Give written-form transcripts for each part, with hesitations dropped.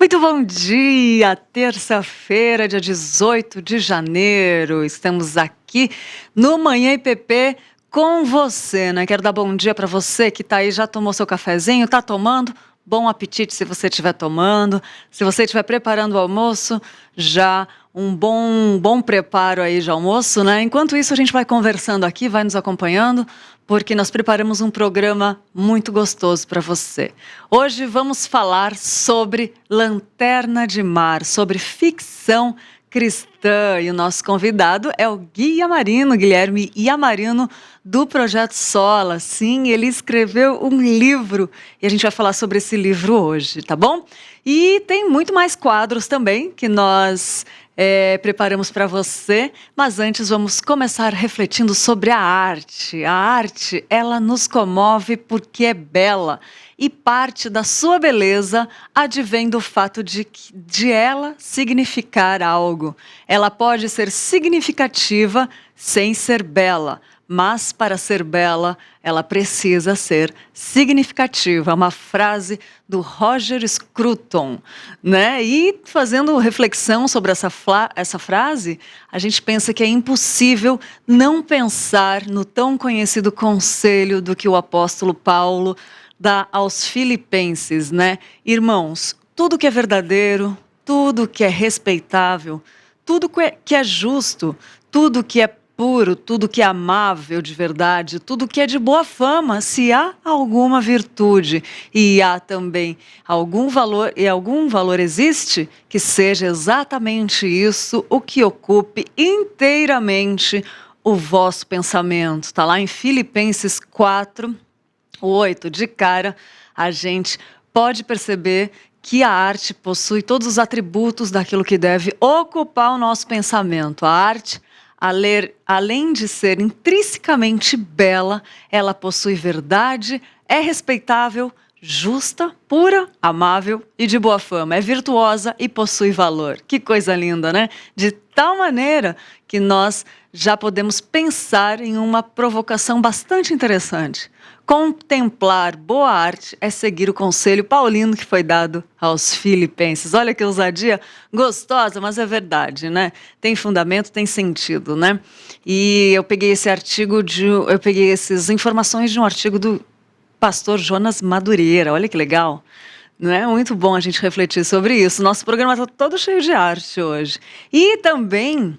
Muito bom dia! Terça-feira, dia 18 de janeiro. Estamos aqui no Manhã IPP com você, né? Quero dar bom dia para você que tá aí, já tomou seu cafezinho, tá tomando? Bom apetite se você estiver tomando. Se você estiver preparando o almoço, já um bom preparo aí de almoço, né? Enquanto isso, a gente vai conversando aqui, vai nos acompanhando, porque nós preparamos um programa muito gostoso para você. Hoje vamos falar sobre Lanterna de Mar, sobre ficção cristã. E o nosso convidado é o Guilherme Iamarino, do Projeto Sola. Sim, ele escreveu um livro e a gente vai falar sobre esse livro hoje, tá bom? E tem muito mais quadros também que nós preparamos para você, mas antes vamos começar refletindo sobre a arte. A arte, ela nos comove porque é bela e parte da sua beleza advém do fato de ela significar algo. Ela pode ser significativa sem ser bela, mas para ser bela, ela precisa ser significativa. Uma frase do Roger Scruton, né? E fazendo reflexão sobre essa frase, a gente pensa que é impossível não pensar no tão conhecido conselho do que o apóstolo Paulo dá aos filipenses, né? Irmãos, tudo que é verdadeiro, tudo que é respeitável, tudo que é justo, tudo que é puro, tudo que é amável de verdade, tudo que é de boa fama, se há alguma virtude e há também algum valor existe, que seja exatamente isso o que ocupe inteiramente o vosso pensamento. Está lá em Filipenses 4:8. De cara, a gente pode perceber que a arte possui todos os atributos daquilo que deve ocupar o nosso pensamento. A arte, além de ser intrinsecamente bela, ela possui verdade, é respeitável, justa, pura, amável e de boa fama. É virtuosa e possui valor. Que coisa linda, né? De tal maneira que nós já podemos pensar em uma provocação bastante interessante. Contemplar boa arte é seguir o conselho paulino que foi dado aos filipenses. Olha que ousadia gostosa, mas é verdade, né? Tem fundamento, tem sentido, né? E eu peguei essas informações de um artigo do pastor Jonas Madureira. Olha que legal. Não é muito bom a gente refletir sobre isso. Nosso programa está todo cheio de arte hoje. E também,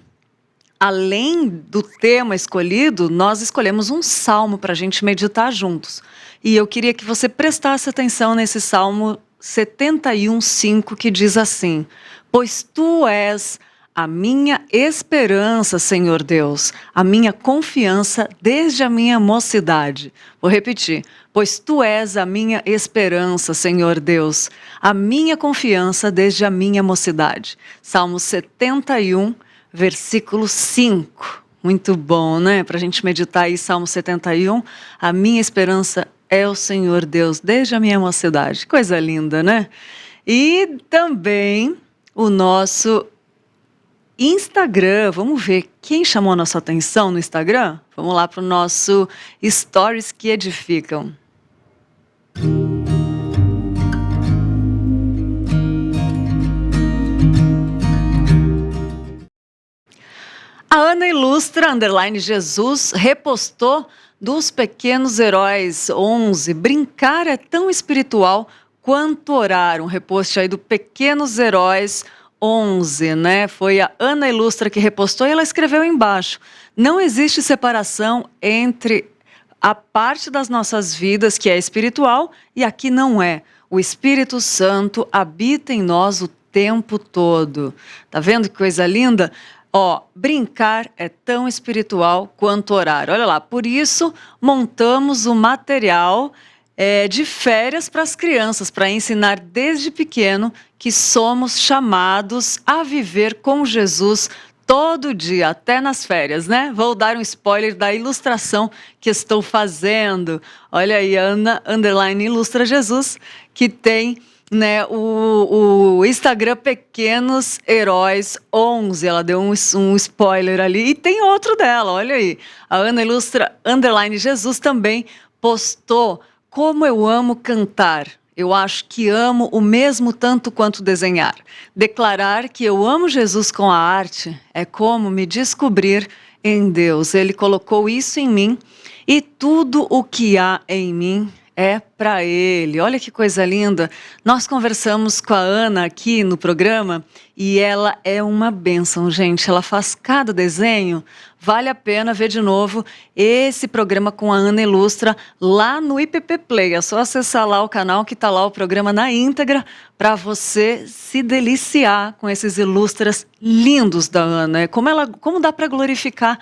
além do tema escolhido, nós escolhemos um salmo para a gente meditar juntos. E eu queria que você prestasse atenção nesse Salmo 71:5, que diz assim: Pois tu és a minha esperança, Senhor Deus, a minha confiança desde a minha mocidade. Vou repetir. Pois tu és a minha esperança, Senhor Deus, a minha confiança desde a minha mocidade. Salmo 71, versículo 5. Muito bom, né? Para a gente meditar aí, Salmo 71. A minha esperança é o Senhor Deus desde a minha mocidade. Coisa linda, né? E também o nosso Instagram. Vamos ver quem chamou a nossa atenção no Instagram? Vamos lá para o nosso Stories que Edificam. A Ana Ilustra, _Jesus, repostou dos Pequenos Heróis 11. Brincar é tão espiritual quanto orar. Um repost aí do Pequenos Heróis 11, né? Foi a Ana Ilustra que repostou e ela escreveu embaixo: não existe separação entre a parte das nossas vidas que é espiritual e a que não é. O Espírito Santo habita em nós o tempo todo. Tá vendo que coisa linda? Brincar é tão espiritual quanto orar. Olha lá, por isso montamos o material de férias para as crianças, para ensinar desde pequeno que somos chamados a viver com Jesus todo dia, até nas férias, né? Vou dar um spoiler da ilustração que estou fazendo. Olha aí, Ana _Ilustra Jesus, que tem, né, o Instagram Pequenos Heróis 11. Ela deu um spoiler ali. E tem outro dela, olha aí. A Ana Ilustra _Jesus também postou: como eu amo cantar. Eu acho que amo o mesmo tanto quanto desenhar. Declarar que eu amo Jesus com a arte é como me descobrir em Deus. Ele colocou isso em mim e tudo o que há em mim é para Ele. Olha que coisa linda. Nós conversamos com a Ana aqui no programa e ela é uma bênção, gente. Ela faz cada desenho. Vale a pena ver de novo esse programa com a Ana Ilustra lá no IPP Play. É só acessar lá o canal que está lá o programa na íntegra para você se deliciar com esses ilustras lindos da Ana. Como dá para glorificar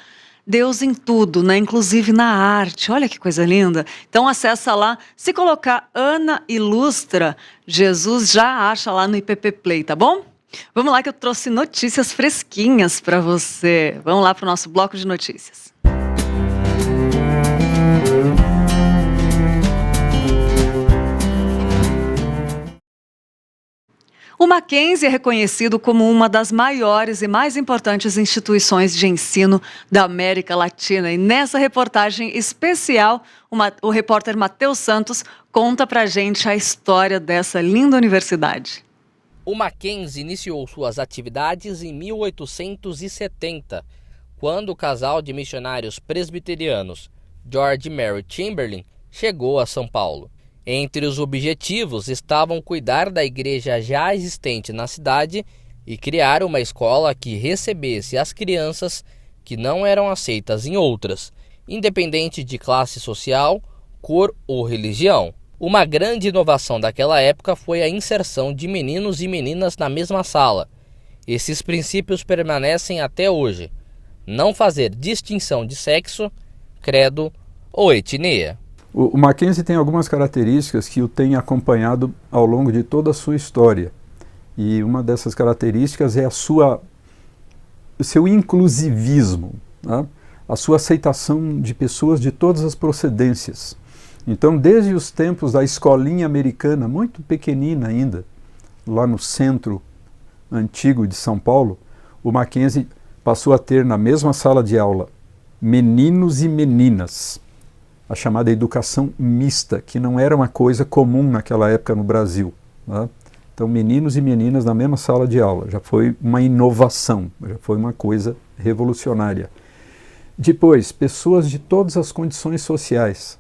Deus em tudo, né? Inclusive na arte. Olha que coisa linda. Então acessa lá. Se colocar Ana Ilustra, Jesus já acha lá no IPP Play, tá bom? Vamos lá que eu trouxe notícias fresquinhas para você. Vamos lá para o nosso bloco de notícias. O Mackenzie é reconhecido como uma das maiores e mais importantes instituições de ensino da América Latina. E nessa reportagem especial, o repórter Matheus Santos conta pra gente a história dessa linda universidade. O Mackenzie iniciou suas atividades em 1870, quando o casal de missionários presbiterianos George e Mary Chamberlain chegou a São Paulo. Entre os objetivos estavam cuidar da igreja já existente na cidade e criar uma escola que recebesse as crianças que não eram aceitas em outras, independente de classe social, cor ou religião. Uma grande inovação daquela época foi a inserção de meninos e meninas na mesma sala. Esses princípios permanecem até hoje. Não fazer distinção de sexo, credo ou etnia. O Mackenzie tem algumas características que o têm acompanhado ao longo de toda a sua história. E uma dessas características é o seu inclusivismo, né? A sua aceitação de pessoas de todas as procedências. Então, desde os tempos da escolinha americana, muito pequenina ainda, lá no centro antigo de São Paulo, o Mackenzie passou a ter na mesma sala de aula meninos e meninas, a chamada educação mista, que não era uma coisa comum naquela época no Brasil, né? Então, meninos e meninas na mesma sala de aula, já foi uma inovação, já foi uma coisa revolucionária. Depois, pessoas de todas as condições sociais,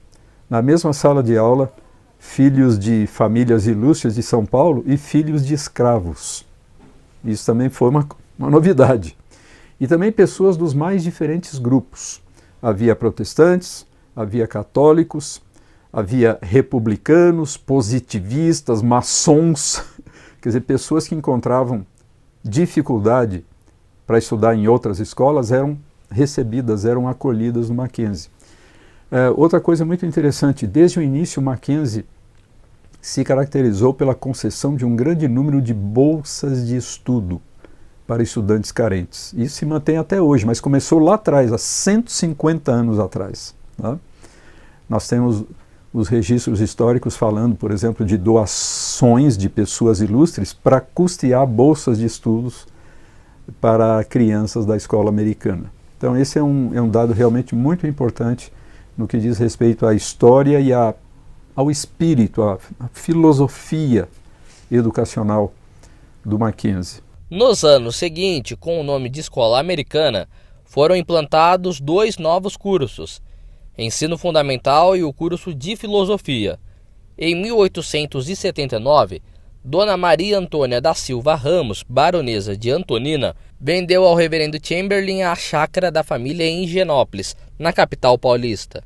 na mesma sala de aula, filhos de famílias ilustres de São Paulo e filhos de escravos. Isso também foi uma novidade. E também pessoas dos mais diferentes grupos. Havia protestantes, havia católicos, havia republicanos, positivistas, maçons, quer dizer, pessoas que encontravam dificuldade para estudar em outras escolas eram recebidas, eram acolhidas no Mackenzie. Outra coisa muito interessante, desde o início o Mackenzie se caracterizou pela concessão de um grande número de bolsas de estudo para estudantes carentes. Isso se mantém até hoje, mas começou lá atrás, há 150 anos atrás. Tá? Nós temos os registros históricos falando, por exemplo, de doações de pessoas ilustres para custear bolsas de estudos para crianças da escola americana. Então esse é um dado realmente muito importante no que diz respeito à história e ao espírito, à filosofia educacional do Mackenzie. Nos anos seguintes, com o nome de Escola Americana, foram implantados 2 novos cursos, Ensino Fundamental e o curso de Filosofia. Em 1879, Dona Maria Antônia da Silva Ramos, baronesa de Antonina, vendeu ao reverendo Chamberlain a chácara da família em Higienópolis, na capital paulista.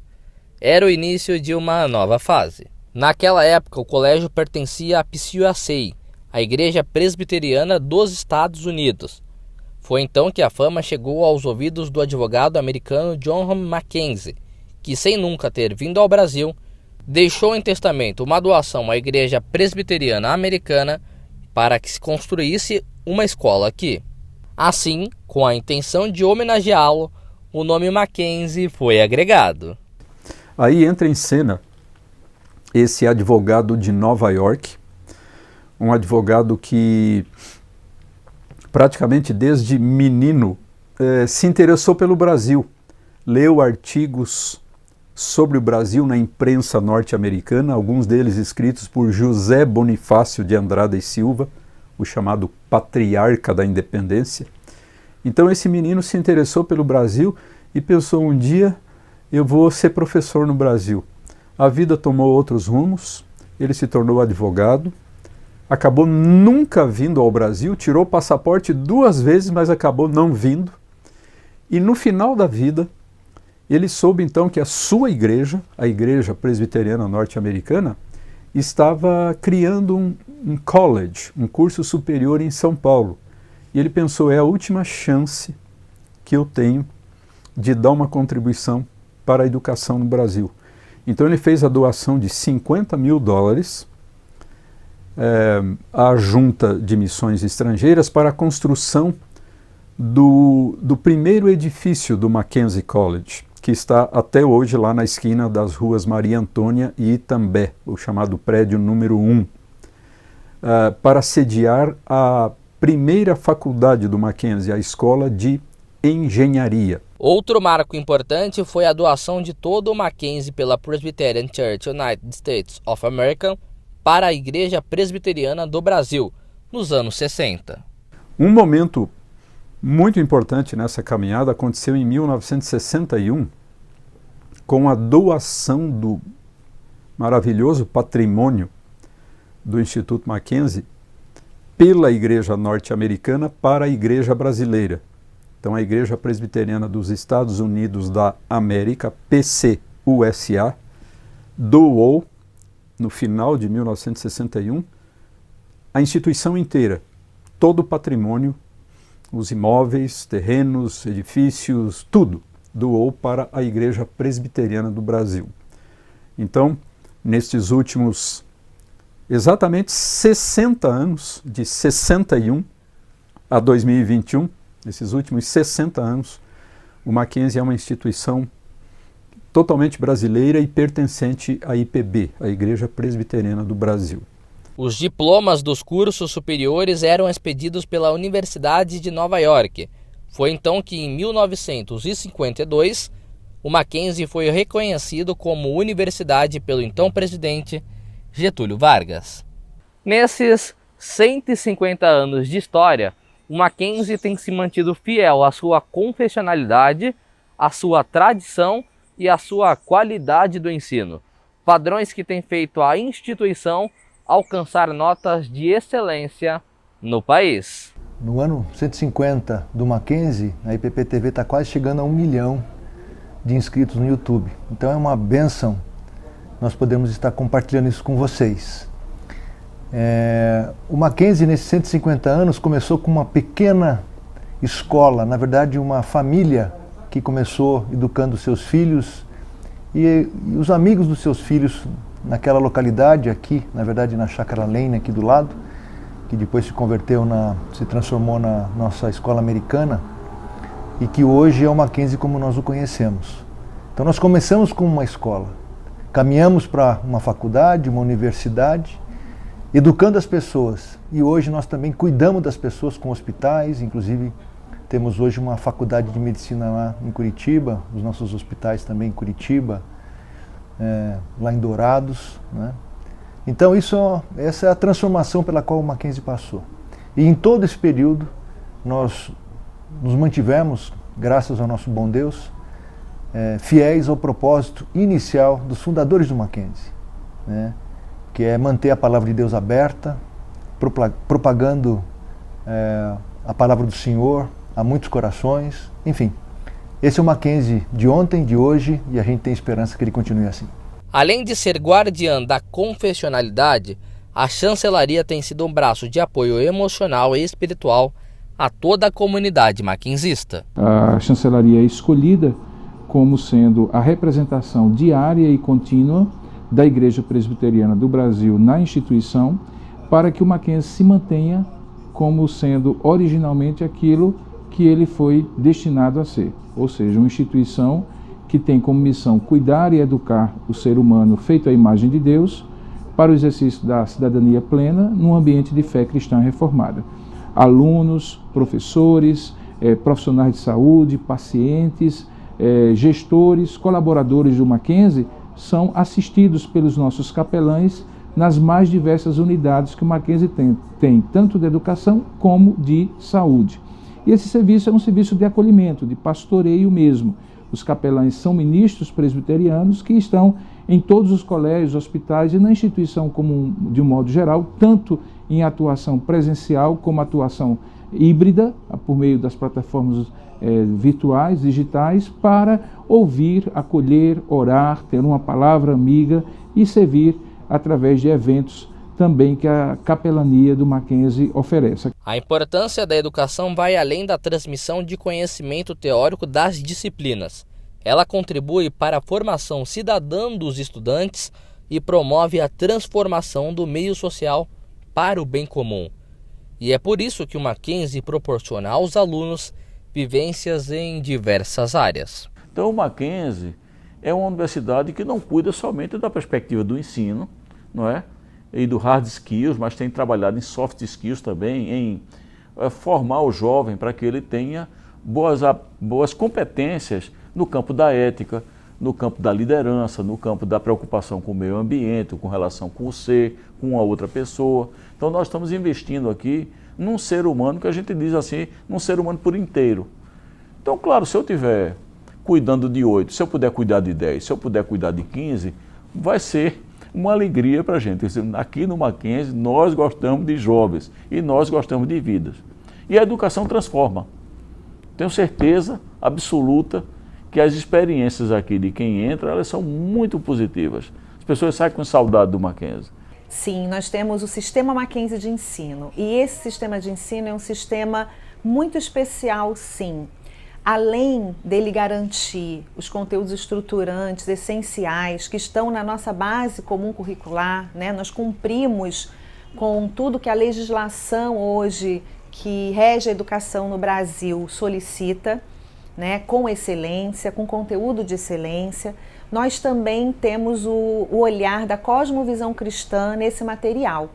Era o início de uma nova fase. Naquela época, o colégio pertencia à PCUSA, a Igreja Presbiteriana dos Estados Unidos. Foi então que a fama chegou aos ouvidos do advogado americano John Mackenzie, que, sem nunca ter vindo ao Brasil, deixou em testamento uma doação à Igreja Presbiteriana Americana para que se construísse uma escola aqui. Assim, com a intenção de homenageá-lo, o nome Mackenzie foi agregado. Aí entra em cena esse advogado de Nova York, um advogado que praticamente desde menino se interessou pelo Brasil, leu artigos sobre o Brasil na imprensa norte-americana, alguns deles escritos por José Bonifácio de Andrada e Silva, o chamado patriarca da independência. Então esse menino se interessou pelo Brasil e pensou: um dia eu vou ser professor no Brasil. A vida tomou outros rumos, ele se tornou advogado, acabou nunca vindo ao Brasil, tirou o passaporte 2 vezes, mas acabou não vindo. E no final da vida, ele soube então que a sua igreja, a Igreja Presbiteriana Norte-Americana, estava criando um college, um curso superior em São Paulo. E ele pensou: é a última chance que eu tenho de dar uma contribuição para a educação no Brasil. Então ele fez a doação de $50 mil à Junta de Missões Estrangeiras para a construção do primeiro edifício do Mackenzie College, que está até hoje lá na esquina das ruas Maria Antônia e Itambé, o chamado prédio número 1, para sediar a primeira faculdade do Mackenzie, a Escola de Engenharia. Outro marco importante foi a doação de todo o Mackenzie pela Presbyterian Church United States of America para a Igreja Presbiteriana do Brasil, nos anos 60. Um momento muito importante nessa caminhada aconteceu em 1961, com a doação do maravilhoso patrimônio do Instituto Mackenzie pela Igreja Norte-Americana para a Igreja Brasileira. Então a Igreja Presbiteriana dos Estados Unidos da América, PCUSA, doou, no final de 1961, a instituição inteira, todo o patrimônio, os imóveis, terrenos, edifícios, tudo, doou para a Igreja Presbiteriana do Brasil. Então, nestes últimos exatamente 60 anos, de 61 a 2021, nesses últimos 60 anos, o Mackenzie é uma instituição totalmente brasileira e pertencente à IPB, a Igreja Presbiteriana do Brasil. Os diplomas dos cursos superiores eram expedidos pela Universidade de Nova York. Foi então que, em 1952, o Mackenzie foi reconhecido como universidade pelo então presidente Getúlio Vargas. Nesses 150 anos de história, o Mackenzie tem se mantido fiel à sua confessionalidade, à sua tradição e à sua qualidade do ensino, padrões que têm feito a instituição alcançar notas de excelência no país. No ano 150 do Mackenzie, a IPP TV está quase chegando a 1 milhão de inscritos no YouTube. Então é uma bênção nós podemos estar compartilhando isso com vocês. O Mackenzie, nesses 150 anos, começou com uma pequena escola, na verdade uma família que começou educando seus filhos e os amigos dos seus filhos naquela localidade aqui, na verdade na Chácara Lane, aqui do lado, que depois se transformou na nossa escola americana e que hoje é o Mackenzie como nós o conhecemos. Então nós começamos com uma escola, caminhamos para uma faculdade, uma universidade, educando as pessoas, e hoje nós também cuidamos das pessoas com hospitais, inclusive temos hoje uma faculdade de medicina lá em Curitiba, os nossos hospitais também em Curitiba, lá em Dourados, né? Então essa é a transformação pela qual o Mackenzie passou. E em todo esse período nós nos mantivemos, graças ao nosso bom Deus, fiéis ao propósito inicial dos fundadores do Mackenzie, né? Que é manter a palavra de Deus aberta, propagando a palavra do Senhor a muitos corações, enfim. Esse é o Mackenzie de ontem, de hoje, e a gente tem esperança que ele continue assim. Além de ser guardiã da confessionalidade, a chancelaria tem sido um braço de apoio emocional e espiritual a toda a comunidade mackenzista. A chancelaria é escolhida como sendo a representação diária e contínua da Igreja Presbiteriana do Brasil na instituição, para que o Mackenzie se mantenha como sendo originalmente aquilo que ele foi destinado a ser, ou seja, uma instituição que tem como missão cuidar e educar o ser humano feito à imagem de Deus para o exercício da cidadania plena num ambiente de fé cristã reformada. Alunos, professores, profissionais de saúde, pacientes, gestores, colaboradores do Mackenzie são assistidos pelos nossos capelães nas mais diversas unidades que o Mackenzie tem tanto de educação como de saúde. E esse serviço é um serviço de acolhimento, de pastoreio mesmo. Os capelães são ministros presbiterianos que estão em todos os colégios, hospitais e na instituição de um modo geral, tanto em atuação presencial como atuação híbrida, por meio das plataformas virtuais, digitais, para ouvir, acolher, orar, ter uma palavra amiga e servir através de eventos também que a capelania do Mackenzie oferece. A importância da educação vai além da transmissão de conhecimento teórico das disciplinas. Ela contribui para a formação cidadã dos estudantes e promove a transformação do meio social para o bem comum. E é por isso que o Mackenzie proporciona aos alunos vivências em diversas áreas. Então o Mackenzie é uma universidade que não cuida somente da perspectiva do ensino, não é? E do hard skills, mas tem trabalhado em soft skills também, em formar o jovem para que ele tenha boas competências no campo da ética, no campo da liderança, no campo da preocupação com o meio ambiente, com relação com o ser, com a outra pessoa. Então nós estamos investindo aqui num ser humano que a gente diz assim, num ser humano por inteiro. Então, claro, se eu estiver cuidando de 8, se eu puder cuidar de 10, se eu puder cuidar de 15, vai ser uma alegria para a gente. Aqui no Mackenzie nós gostamos de jovens e nós gostamos de vidas. E a educação transforma. Tenho certeza absoluta que as experiências aqui de quem entra, elas são muito positivas. As pessoas saem com saudade do Mackenzie. Sim, nós temos o sistema Mackenzie de ensino. E esse sistema de ensino é um sistema muito especial, sim. Além dele garantir os conteúdos estruturantes, essenciais, que estão na nossa base comum curricular, né? Nós cumprimos com tudo que a legislação hoje que rege a educação no Brasil solicita, né? Com excelência, com conteúdo de excelência. Nós também temos o olhar da cosmovisão cristã nesse material.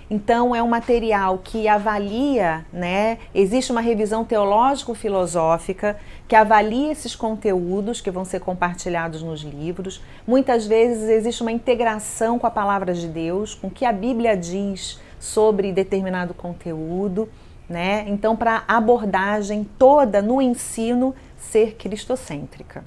Então, é um material que avalia, né? Existe uma revisão teológico-filosófica que avalia esses conteúdos que vão ser compartilhados nos livros. Muitas vezes existe uma integração com a palavra de Deus, com o que a Bíblia diz sobre determinado conteúdo, né? Então, para a abordagem toda no ensino ser cristocêntrica.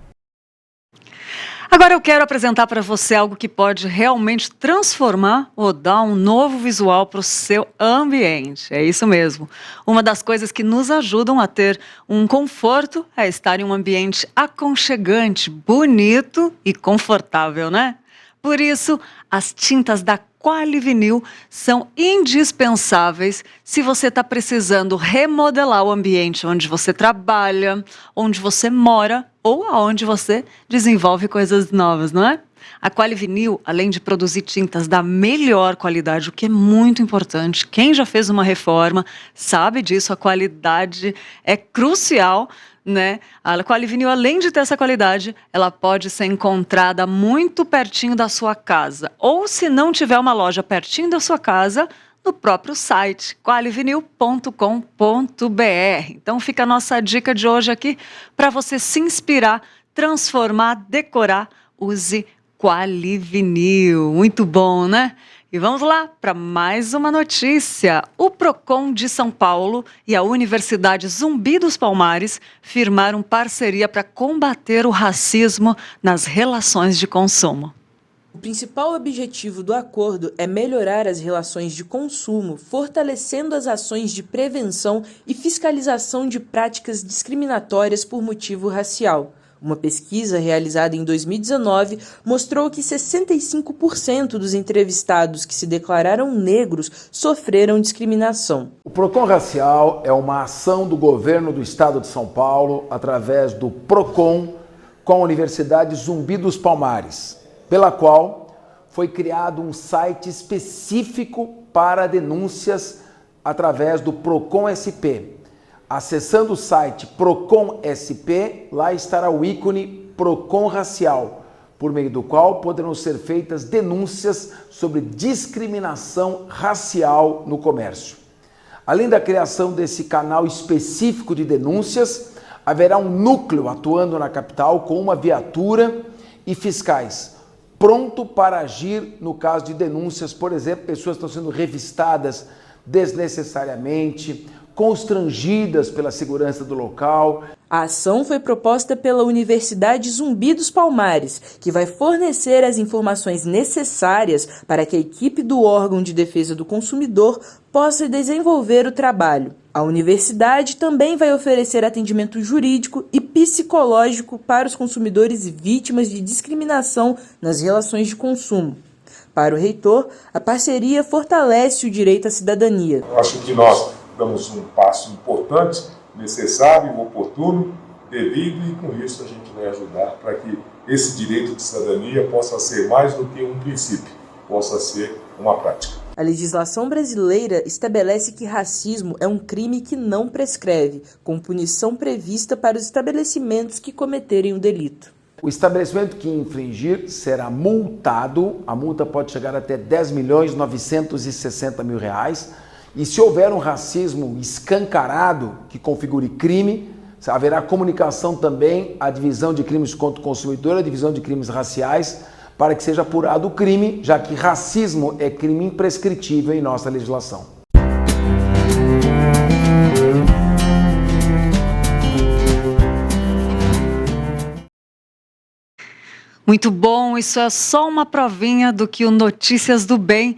Agora eu quero apresentar para você algo que pode realmente transformar ou dar um novo visual para o seu ambiente. É isso mesmo. Uma das coisas que nos ajudam a ter um conforto é estar em um ambiente aconchegante, bonito e confortável, né? Por isso, as tintas da Qualivinil são indispensáveis se você está precisando remodelar o ambiente onde você trabalha, onde você mora ou aonde você desenvolve coisas novas, não é? A Qualivinil, além de produzir tintas da melhor qualidade, o que é muito importante, quem já fez uma reforma sabe disso, a qualidade é crucial, né? A Qualivinil, além de ter essa qualidade, ela pode ser encontrada muito pertinho da sua casa. Ou se não tiver uma loja pertinho da sua casa, no próprio site, qualivinil.com.br. Então fica a nossa dica de hoje aqui para você se inspirar, transformar, decorar, use Qualivinil. Muito bom, né? E vamos lá para mais uma notícia. O Procon de São Paulo e a Universidade Zumbi dos Palmares firmaram parceria para combater o racismo nas relações de consumo. O principal objetivo do acordo é melhorar as relações de consumo, fortalecendo as ações de prevenção e fiscalização de práticas discriminatórias por motivo racial. Uma pesquisa realizada em 2019 mostrou que 65% dos entrevistados que se declararam negros sofreram discriminação. O Procon Racial é uma ação do governo do estado de São Paulo através do Procon com a Universidade Zumbi dos Palmares, pela qual foi criado um site específico para denúncias através do Procon SP. Acessando o site Procon SP, lá estará o ícone Procon Racial, por meio do qual poderão ser feitas denúncias sobre discriminação racial no comércio. Além da criação desse canal específico de denúncias, Haverá um núcleo atuando na capital com uma viatura e fiscais, pronto para agir no caso de denúncias, por exemplo, pessoas estão sendo revistadas desnecessariamente, constrangidas pela segurança do local. A ação foi proposta pela Universidade Zumbi dos Palmares, que vai fornecer as informações necessárias para que a equipe do órgão de defesa do consumidor possa desenvolver o trabalho. A universidade também vai oferecer atendimento jurídico e psicológico para os consumidores vítimas de discriminação nas relações de consumo. Para o reitor, a parceria fortalece o direito à cidadania. Eu acho que nós damos um passo importante, necessário, oportuno, devido, e com isso a gente vai ajudar para que esse direito de cidadania possa ser mais do que um princípio, possa ser uma prática. A legislação brasileira estabelece que racismo é um crime que não prescreve, com punição prevista para os estabelecimentos que cometerem o delito. O estabelecimento que infringir será multado, a multa pode chegar até R$10.960.000, e se houver um racismo escancarado que configure crime, haverá comunicação também à Divisão de Crimes contra o Consumidor, à Divisão de Crimes Raciais, para que seja apurado o crime, já que racismo é crime imprescritível em nossa legislação. Muito bom, isso é só uma provinha do que o Notícias do Bem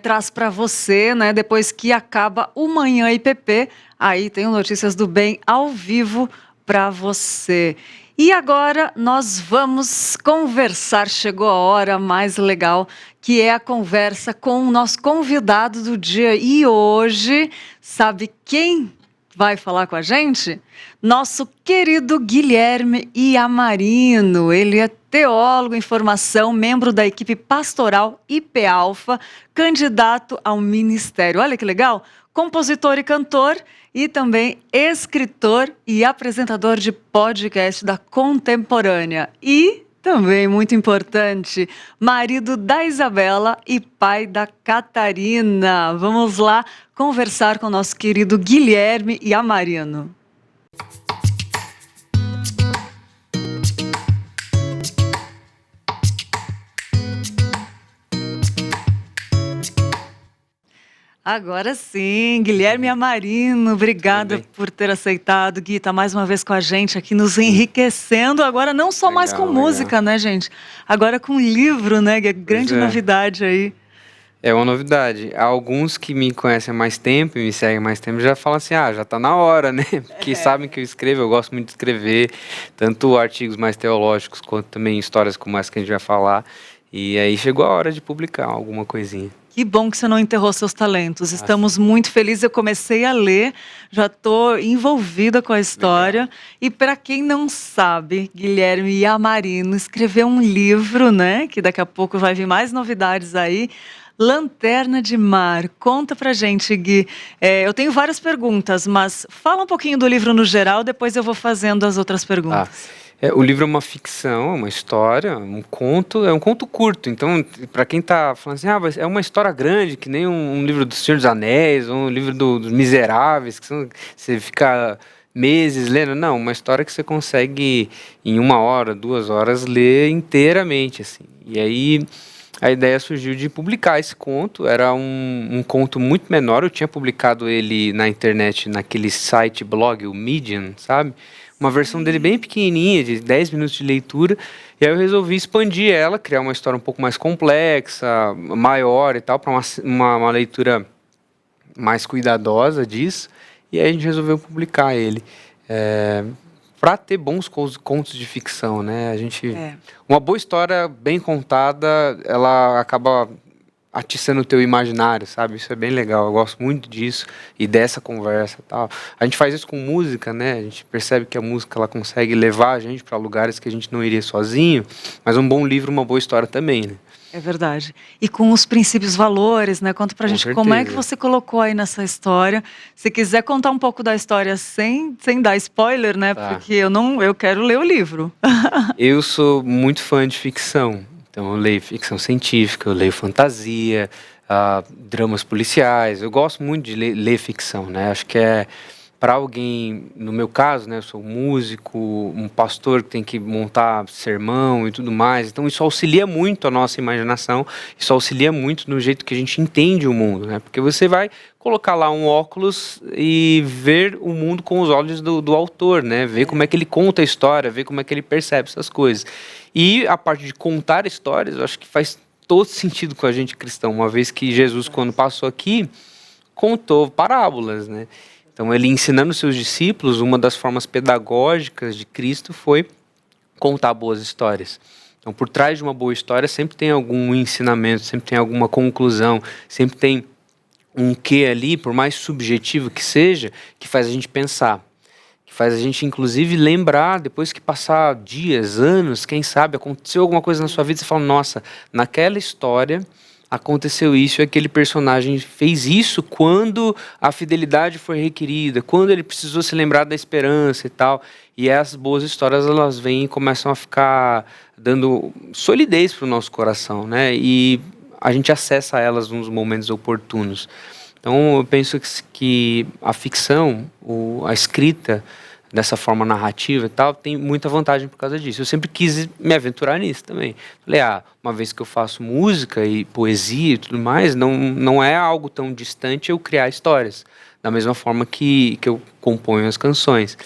traz para você, né? Depois que acaba o Manhã IPP, aí tem o Notícias do Bem ao vivo para você. E agora nós vamos conversar, chegou a hora mais legal, que é a conversa com o nosso convidado do dia. E hoje, sabe quem vai falar com a gente? Nosso querido Guilherme Iamarino. Ele é teólogo em formação, membro da equipe pastoral IP Alfa, candidato ao ministério. Olha que legal! Compositor e cantor, e também escritor e apresentador de podcast da Contemporânea. E também, muito importante, marido da Isabela e pai da Catarina. Vamos lá conversar com o nosso querido Guilherme Iamarino. Agora sim, Guilherme Iamarino, obrigada por ter aceitado, Gui, tá mais uma vez com a gente aqui, nos enriquecendo, agora não só mais com música, né, gente? Agora com livro, né, que é grande novidade aí. É uma novidade. Alguns que me conhecem há mais tempo e me seguem há mais tempo já falam assim, já tá na hora, né? Porque sabem que eu escrevo, eu gosto muito de escrever, tanto artigos mais teológicos, quanto também histórias como essa que a gente vai falar. E aí chegou a hora de publicar alguma coisinha. Que bom que você não enterrou seus talentos. Estamos muito felizes. Eu comecei a ler, já estou envolvida com a história. Legal. E para quem não sabe, Guilherme Iamarino escreveu um livro, né? Que daqui a pouco vai vir mais novidades aí. Lanterna de Mar. Conta pra gente, Gui. Eu tenho várias perguntas, mas fala um pouquinho do livro no geral, depois eu vou fazendo as outras perguntas. O livro é uma ficção, uma história, um conto, é um conto curto. Então, para quem está falando assim, é uma história grande, que nem um livro do Senhor dos Anéis, ou um livro dos Miseráveis, que você fica meses lendo. Não, uma história que você consegue, em 1 hora, 2 horas, ler inteiramente, assim. E aí, a ideia surgiu de publicar esse conto. Era um conto muito menor, eu tinha publicado ele na internet, naquele site, blog, o Medium, sabe? Uma versão dele bem pequenininha, de 10 minutos de leitura, e aí eu resolvi expandir ela, criar uma história um pouco mais complexa, maior e tal, para uma leitura mais cuidadosa disso, e aí a gente resolveu publicar ele. Para ter bons contos de ficção, né? Uma boa história bem contada, ela acaba atiçando o teu imaginário, sabe? Isso é bem legal, eu gosto muito disso e dessa conversa e tal. A gente faz isso com música, né? A gente percebe que a música ela consegue levar a gente para lugares que a gente não iria sozinho, mas um bom livro, uma boa história também, né? É verdade. E com os princípios, valores, né? Conta pra gente como é que você colocou aí nessa história. Se quiser contar um pouco da história sem dar spoiler, né? Tá. Porque eu quero ler o livro. Eu sou muito fã de ficção. Então, eu leio ficção científica, eu leio fantasia, dramas policiais. Eu gosto muito de ler ficção, né? Acho que é para alguém, no meu caso, né, eu sou músico, um pastor que tem que montar sermão e tudo mais, então isso auxilia muito a nossa imaginação, isso auxilia muito no jeito que a gente entende o mundo, né, porque você vai colocar lá um óculos e ver o mundo com os olhos do autor, né, ver como é que ele conta a história, ver como é que ele percebe essas coisas. E a parte de contar histórias, eu acho que faz todo sentido com a gente cristão, uma vez que Jesus, quando passou aqui, contou parábolas, né? Então, ele ensinando seus discípulos, uma das formas pedagógicas de Cristo foi contar boas histórias. Então, por trás de uma boa história sempre tem algum ensinamento, sempre tem alguma conclusão, sempre tem um quê ali, por mais subjetivo que seja, que faz a gente pensar. Que faz a gente, inclusive, lembrar, depois que passar dias, anos, quem sabe, aconteceu alguma coisa na sua vida, você fala, nossa, naquela história aconteceu isso e aquele personagem fez isso quando a fidelidade foi requerida, quando ele precisou se lembrar da esperança e tal. E essas boas histórias, elas vêm e começam a ficar dando solidez para o nosso coração, né? E a gente acessa elas nos momentos oportunos. Então, eu penso que a ficção, a escrita dessa forma narrativa e tal, tem muita vantagem por causa disso. Eu sempre quis me aventurar nisso também. Falei, uma vez que eu faço música e poesia e tudo mais, não é algo tão distante eu criar histórias, da mesma forma que eu componho as canções.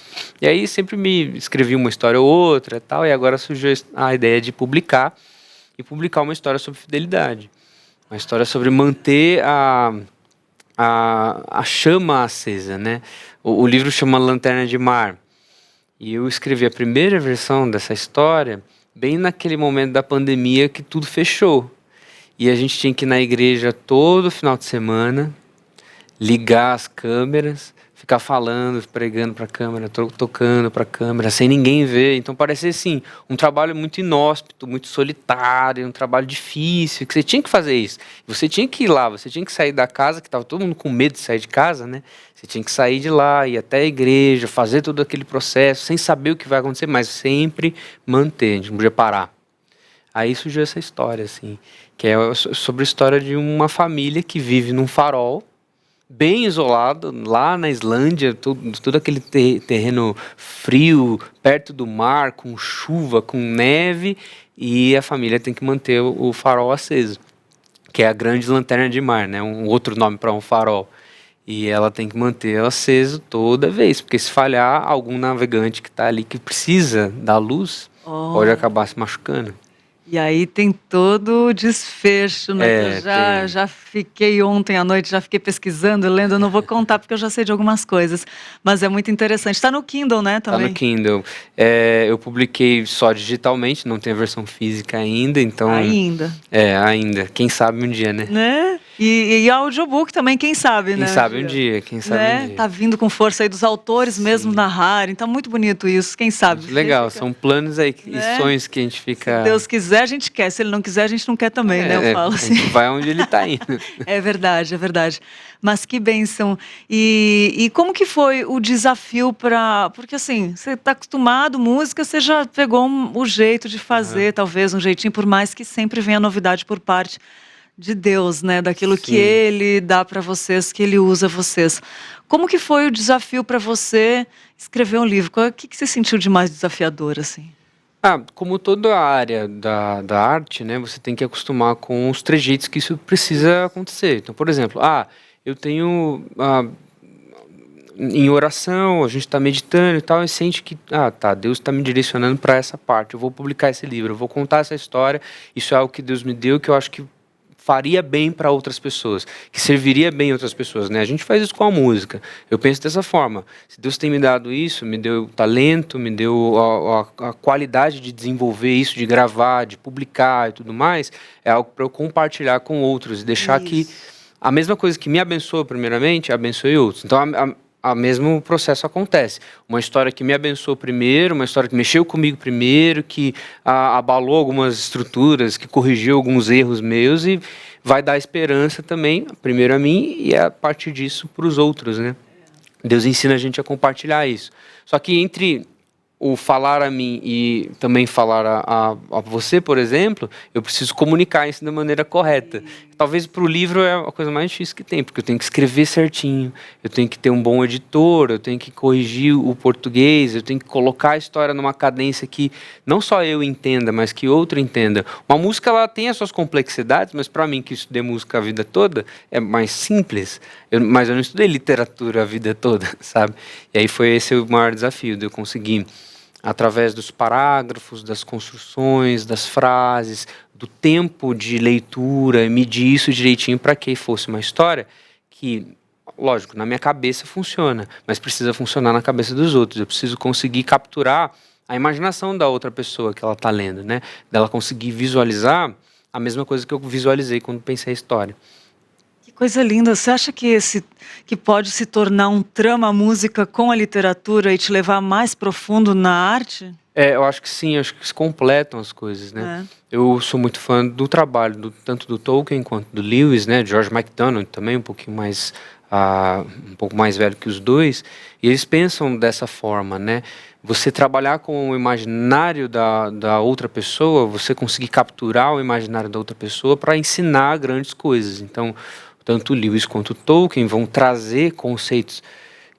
E aí sempre me escrevi uma história ou outra e tal, e agora surgiu a ideia de publicar uma história sobre fidelidade. Uma história sobre manter a chama acesa, né? O livro chama Lanterna de Mar. E eu escrevi a primeira versão dessa história bem naquele momento da pandemia que tudo fechou. E a gente tinha que ir na igreja todo final de semana, ligar as câmeras, ficar falando, pregando para a câmera, tocando para a câmera, sem ninguém ver. Então parecia assim, um trabalho muito inóspito, muito solitário, um trabalho difícil, que você tinha que fazer isso. Você tinha que ir lá, você tinha que sair da casa, que estava todo mundo com medo de sair de casa, né? Você tinha que sair de lá, ir até a igreja, fazer todo aquele processo, sem saber o que vai acontecer, mas sempre manter, a gente não podia parar. Aí surgiu essa história, assim, que é sobre a história de uma família que vive num farol, bem isolado, lá na Islândia, todo aquele terreno frio, perto do mar, com chuva, com neve, e a família tem que manter o farol aceso, que é a grande lanterna de mar, né? Um outro nome para um farol. E ela tem que manter aceso toda vez, porque se falhar, algum navegante que está ali que precisa da luz pode acabar se machucando. E aí tem todo o desfecho, né? Eu já fiquei ontem à noite, já fiquei pesquisando, lendo, eu não vou contar porque eu já sei de algumas coisas, mas é muito interessante. Está no Kindle, né, também? Está no Kindle. Eu publiquei só digitalmente, não tem a versão física ainda, então... Ainda? Ainda. Quem sabe um dia, né? Né? E audiobook também, quem sabe, né? Quem sabe um dia. Tá vindo com força aí dos autores mesmo narrarem, tá muito bonito isso, quem sabe. Muito legal, são planos aí, e sonhos que a gente fica... Se Deus quiser, a gente quer, se Ele não quiser, a gente não quer também, né? Eu falo assim. A gente vai onde Ele está indo. É verdade, é verdade. Mas que bênção. E como que foi o desafio porque assim, você está acostumado, música, você já pegou o jeito de fazer, talvez um jeitinho, por mais que sempre venha novidade por parte de Deus, né? Daquilo que Ele dá para vocês, que Ele usa vocês. Como que foi o desafio para você escrever um livro? O que você sentiu de mais desafiador, assim? Como toda a área da arte, né? Você tem que acostumar com os trejeitos que isso precisa acontecer. Então, por exemplo, eu tenho... em oração, a gente está meditando e tal, e sente que, Deus está me direcionando para essa parte, eu vou publicar esse livro, eu vou contar essa história, isso é algo que Deus me deu, que eu acho que faria bem para outras pessoas, que serviria bem a outras pessoas, né? A gente faz isso com a música. Eu penso dessa forma. Se Deus tem me dado isso, me deu talento, me deu a qualidade de desenvolver isso, de gravar, de publicar e tudo mais, é algo para eu compartilhar com outros e deixar que a mesma coisa que me abençoa primeiramente, abençoe outros. Então, o mesmo processo acontece. Uma história que me abençoou primeiro, uma história que mexeu comigo primeiro, que abalou algumas estruturas, que corrigiu alguns erros meus e vai dar esperança também, primeiro a mim e a partir disso para os outros, né? Deus ensina a gente a compartilhar isso. Só que entre o falar a mim e também falar a você, por exemplo, eu preciso comunicar isso da maneira correta. talvez para o livro é a coisa mais difícil que tem, porque eu tenho que escrever certinho, eu tenho que ter um bom editor, eu tenho que corrigir o português, eu tenho que colocar a história numa cadência que não só eu entenda, mas que outro entenda. Uma música, ela tem as suas complexidades, mas para mim, que estudei música a vida toda, é mais simples, mas eu não estudei literatura a vida toda, sabe? E aí foi esse o maior desafio, de eu conseguir, através dos parágrafos, das construções, das frases, do tempo de leitura, medir isso direitinho para que fosse uma história que, lógico, na minha cabeça funciona, mas precisa funcionar na cabeça dos outros. Eu preciso conseguir capturar a imaginação da outra pessoa que ela está lendo, né? Dela conseguir visualizar a mesma coisa que eu visualizei quando pensei a história. Que coisa linda. Você acha que que pode se tornar um trama a música com a literatura e te levar mais profundo na arte? Eu acho que sim, acho que se completam as coisas, né? Eu sou muito fã do trabalho, tanto do Tolkien quanto do Lewis, né? George MacDonald também, um pouco mais velho que os dois, e eles pensam dessa forma, né? Você trabalhar com o imaginário da outra pessoa, você conseguir capturar o imaginário da outra pessoa para ensinar grandes coisas. Então, tanto o Lewis quanto o Tolkien vão trazer conceitos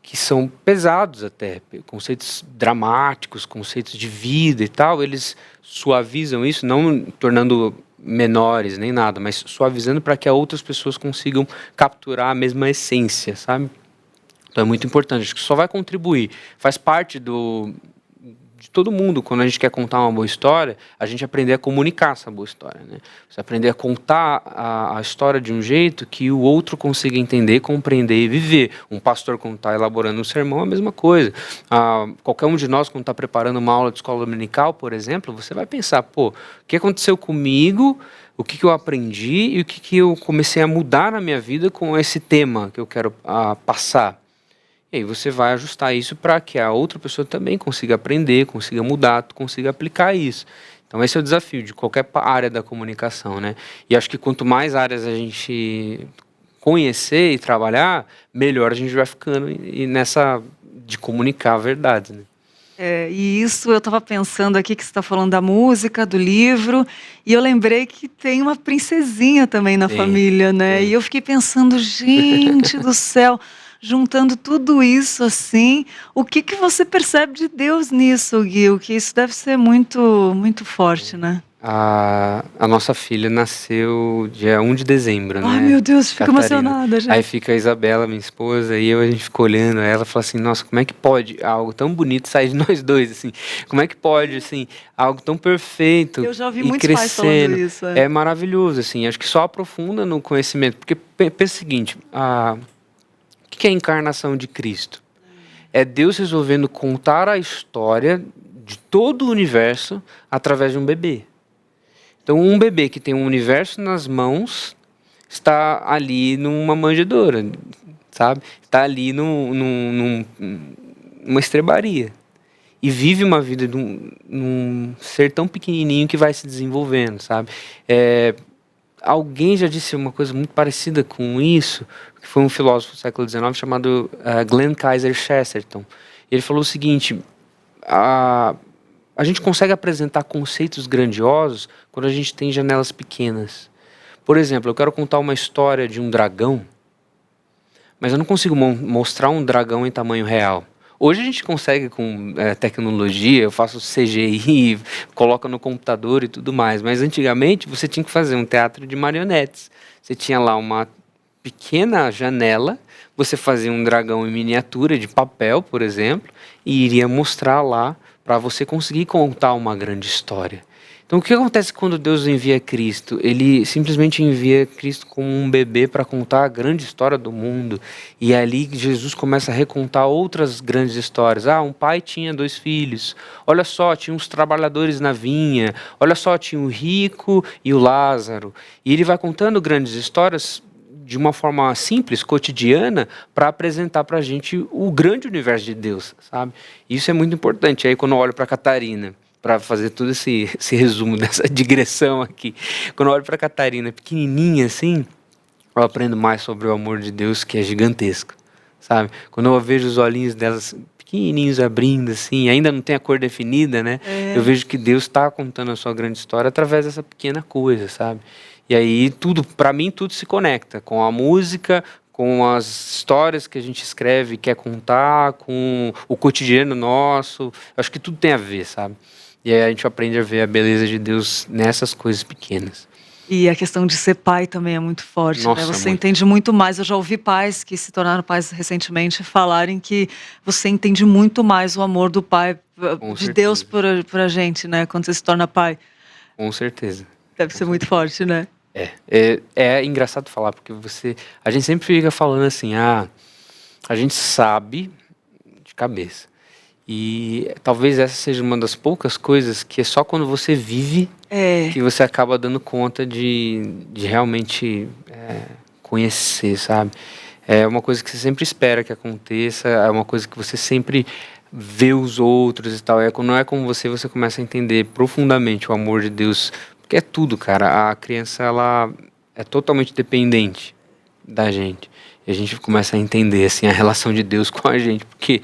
que são pesados até, conceitos dramáticos, conceitos de vida e tal, eles suavizam isso, não tornando menores nem nada, mas suavizando para que outras pessoas consigam capturar a mesma essência, sabe? Então é muito importante, acho que só vai contribuir, faz parte de todo mundo, quando a gente quer contar uma boa história, a gente aprender a comunicar essa boa história, né? Você aprender a contar a história de um jeito que o outro consiga entender, compreender e viver. Um pastor, quando está elaborando um sermão, é a mesma coisa. Qualquer um de nós, quando está preparando uma aula de escola dominical, por exemplo, você vai pensar, pô, o que aconteceu comigo, o que eu aprendi e o que eu comecei a mudar na minha vida com esse tema que eu quero passar. E aí você vai ajustar isso para que a outra pessoa também consiga aprender, consiga mudar, consiga aplicar isso. Então esse é o desafio de qualquer área da comunicação, né? E acho que quanto mais áreas a gente conhecer e trabalhar, melhor a gente vai ficando e nessa de comunicar a verdade, né? E isso eu estava pensando aqui que você está falando da música, do livro, e eu lembrei que tem uma princesinha também na família, né? Tem. E eu fiquei pensando, gente do céu, juntando tudo isso assim, o que você percebe de Deus nisso, Gui? Que isso deve ser muito, muito forte, né? A nossa filha nasceu dia 1 de dezembro, né? Ai, meu Deus, fico Catarina. emocionada já. Aí fica a Isabela, minha esposa, e a gente ficou olhando ela e falou assim, nossa, como é que pode algo tão bonito sair de nós dois, assim? Como é que pode, assim, algo tão perfeito Eu já ouvi e muitos pais falando crescendo? isso. É maravilhoso, assim, acho que só aprofunda no conhecimento, porque pensa o seguinte, o que é a encarnação de Cristo? É Deus resolvendo contar a história de todo o universo através de um bebê. Então, um bebê que tem um universo nas mãos está ali numa manjedoura, sabe? Está ali numa estrebaria. E vive uma vida num ser tão pequenininho que vai se desenvolvendo, sabe? Alguém já disse uma coisa muito parecida com isso, que foi um filósofo do século XIX chamado Glenn Kaiser Chesterton. Ele falou o seguinte, a gente consegue apresentar conceitos grandiosos quando a gente tem janelas pequenas. Por exemplo, eu quero contar uma história de um dragão, mas eu não consigo mostrar um dragão em tamanho real. Hoje a gente consegue com tecnologia, eu faço CGI, coloco no computador e tudo mais, mas antigamente você tinha que fazer um teatro de marionetes. Você tinha lá uma pequena janela, você fazia um dragão em miniatura de papel, por exemplo, e iria mostrar lá para você conseguir contar uma grande história. Então, o que acontece quando Deus envia Cristo? Ele simplesmente envia Cristo como um bebê para contar a grande história do mundo. E ali Jesus começa a recontar outras grandes histórias. Um pai tinha 2 filhos. Olha só, tinha uns trabalhadores na vinha. Olha só, tinha o rico e o Lázaro. E ele vai contando grandes histórias de uma forma simples, cotidiana, para apresentar para a gente o grande universo de Deus, sabe? Isso é muito importante. Aí quando eu olho para Catarina, para fazer todo esse resumo dessa digressão aqui, quando eu olho para Catarina pequenininha assim, eu aprendo mais sobre o amor de Deus, que é gigantesco, sabe? Quando eu vejo os olhinhos delas pequenininhos abrindo assim, ainda não tem a cor definida, né? Eu vejo que Deus está contando a sua grande história através dessa pequena coisa, sabe? E aí tudo, para mim, tudo se conecta com a música, com as histórias que a gente escreve, quer contar, com o cotidiano nosso. Eu acho que tudo tem a ver, sabe? E aí a gente aprende a ver a beleza de Deus nessas coisas pequenas. E a questão de ser pai também é muito forte, Nossa, né? Você muito. entende muito mais. Eu já ouvi pais que se tornaram pais recentemente falarem que você entende muito mais o amor do pai, Com de Deus por a gente, né? Quando você se torna pai. Com certeza. Deve ser muito forte, né? É engraçado falar, porque a gente sempre fica falando assim, a gente sabe de cabeça. E talvez essa seja uma das poucas coisas que é só quando você vive que você acaba dando conta de realmente conhecer, sabe? É uma coisa que você sempre espera que aconteça, é uma coisa que você sempre vê os outros e tal. Não é como você começa a entender profundamente o amor de Deus, porque é tudo, cara. A criança, ela é totalmente dependente da gente. E a gente começa a entender, assim, a relação de Deus com a gente, porque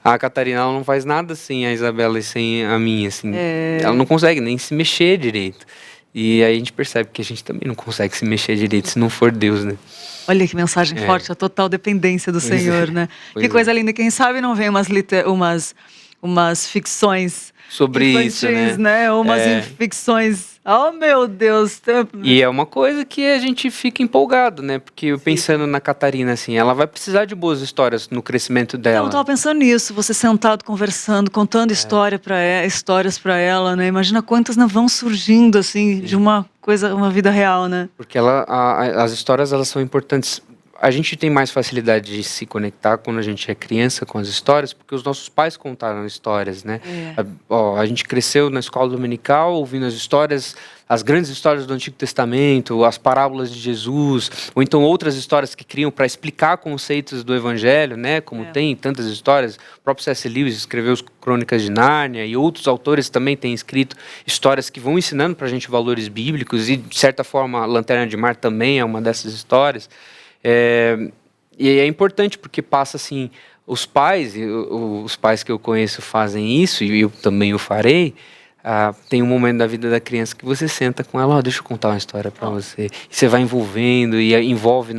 a Catarina, ela não faz nada sem a Isabela e sem a minha, assim. Ela não consegue nem se mexer direito. E aí a gente percebe que a gente também não consegue se mexer direito se não for Deus, né? Olha que mensagem forte, a total dependência do Senhor, né? Que coisa linda. Quem sabe não vem umas ficções sobre infantis, isso, né? Umas ficções. Oh, meu Deus! E é uma coisa que a gente fica empolgado, né? Porque eu pensando na Catarina, assim, ela vai precisar de boas histórias no crescimento dela. Eu tava pensando nisso, você sentado, conversando, contando histórias para ela, né? Imagina quantas não vão surgindo, assim, de uma vida real, né? Porque as histórias, elas são importantes. A gente tem mais facilidade de se conectar quando a gente é criança com as histórias, porque os nossos pais contaram histórias, né? A gente cresceu na escola dominical ouvindo as histórias, as grandes histórias do Antigo Testamento, as parábolas de Jesus, ou então outras histórias que criam para explicar conceitos do Evangelho, né? Como tem tantas histórias. O próprio C.S. Lewis escreveu as Crônicas de Nárnia, e outros autores também têm escrito histórias que vão ensinando para a gente valores bíblicos, e de certa forma a Lanterna de Mar também é uma dessas histórias. E é importante porque passa assim, os pais que eu conheço fazem isso, e eu também o farei. Tem um momento da vida da criança que você senta com ela, deixa eu contar uma história para você, e você vai envolvendo, e envolve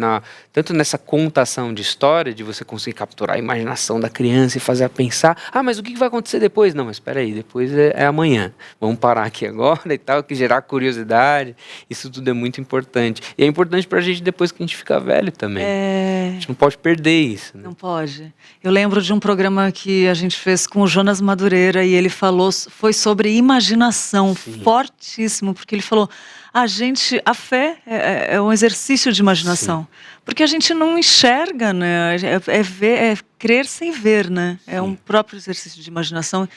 tanto nessa contação de história, de você conseguir capturar a imaginação da criança e fazer ela pensar, mas o que vai acontecer depois? Não, mas espera aí, depois é amanhã, vamos parar aqui agora e tal, que gerar curiosidade, isso tudo é muito importante, e é importante pra gente depois que a gente ficar velho também, a gente não pode perder isso, né? Não pode. Eu lembro de um programa que a gente fez com o Jonas Madureira, e ele foi sobre imaginação. Sim. Fortíssimo, porque ele falou, a fé é um exercício de imaginação. Sim. Porque a gente não enxerga, né? É crer sem ver, né? Sim. É um próprio exercício de imaginação.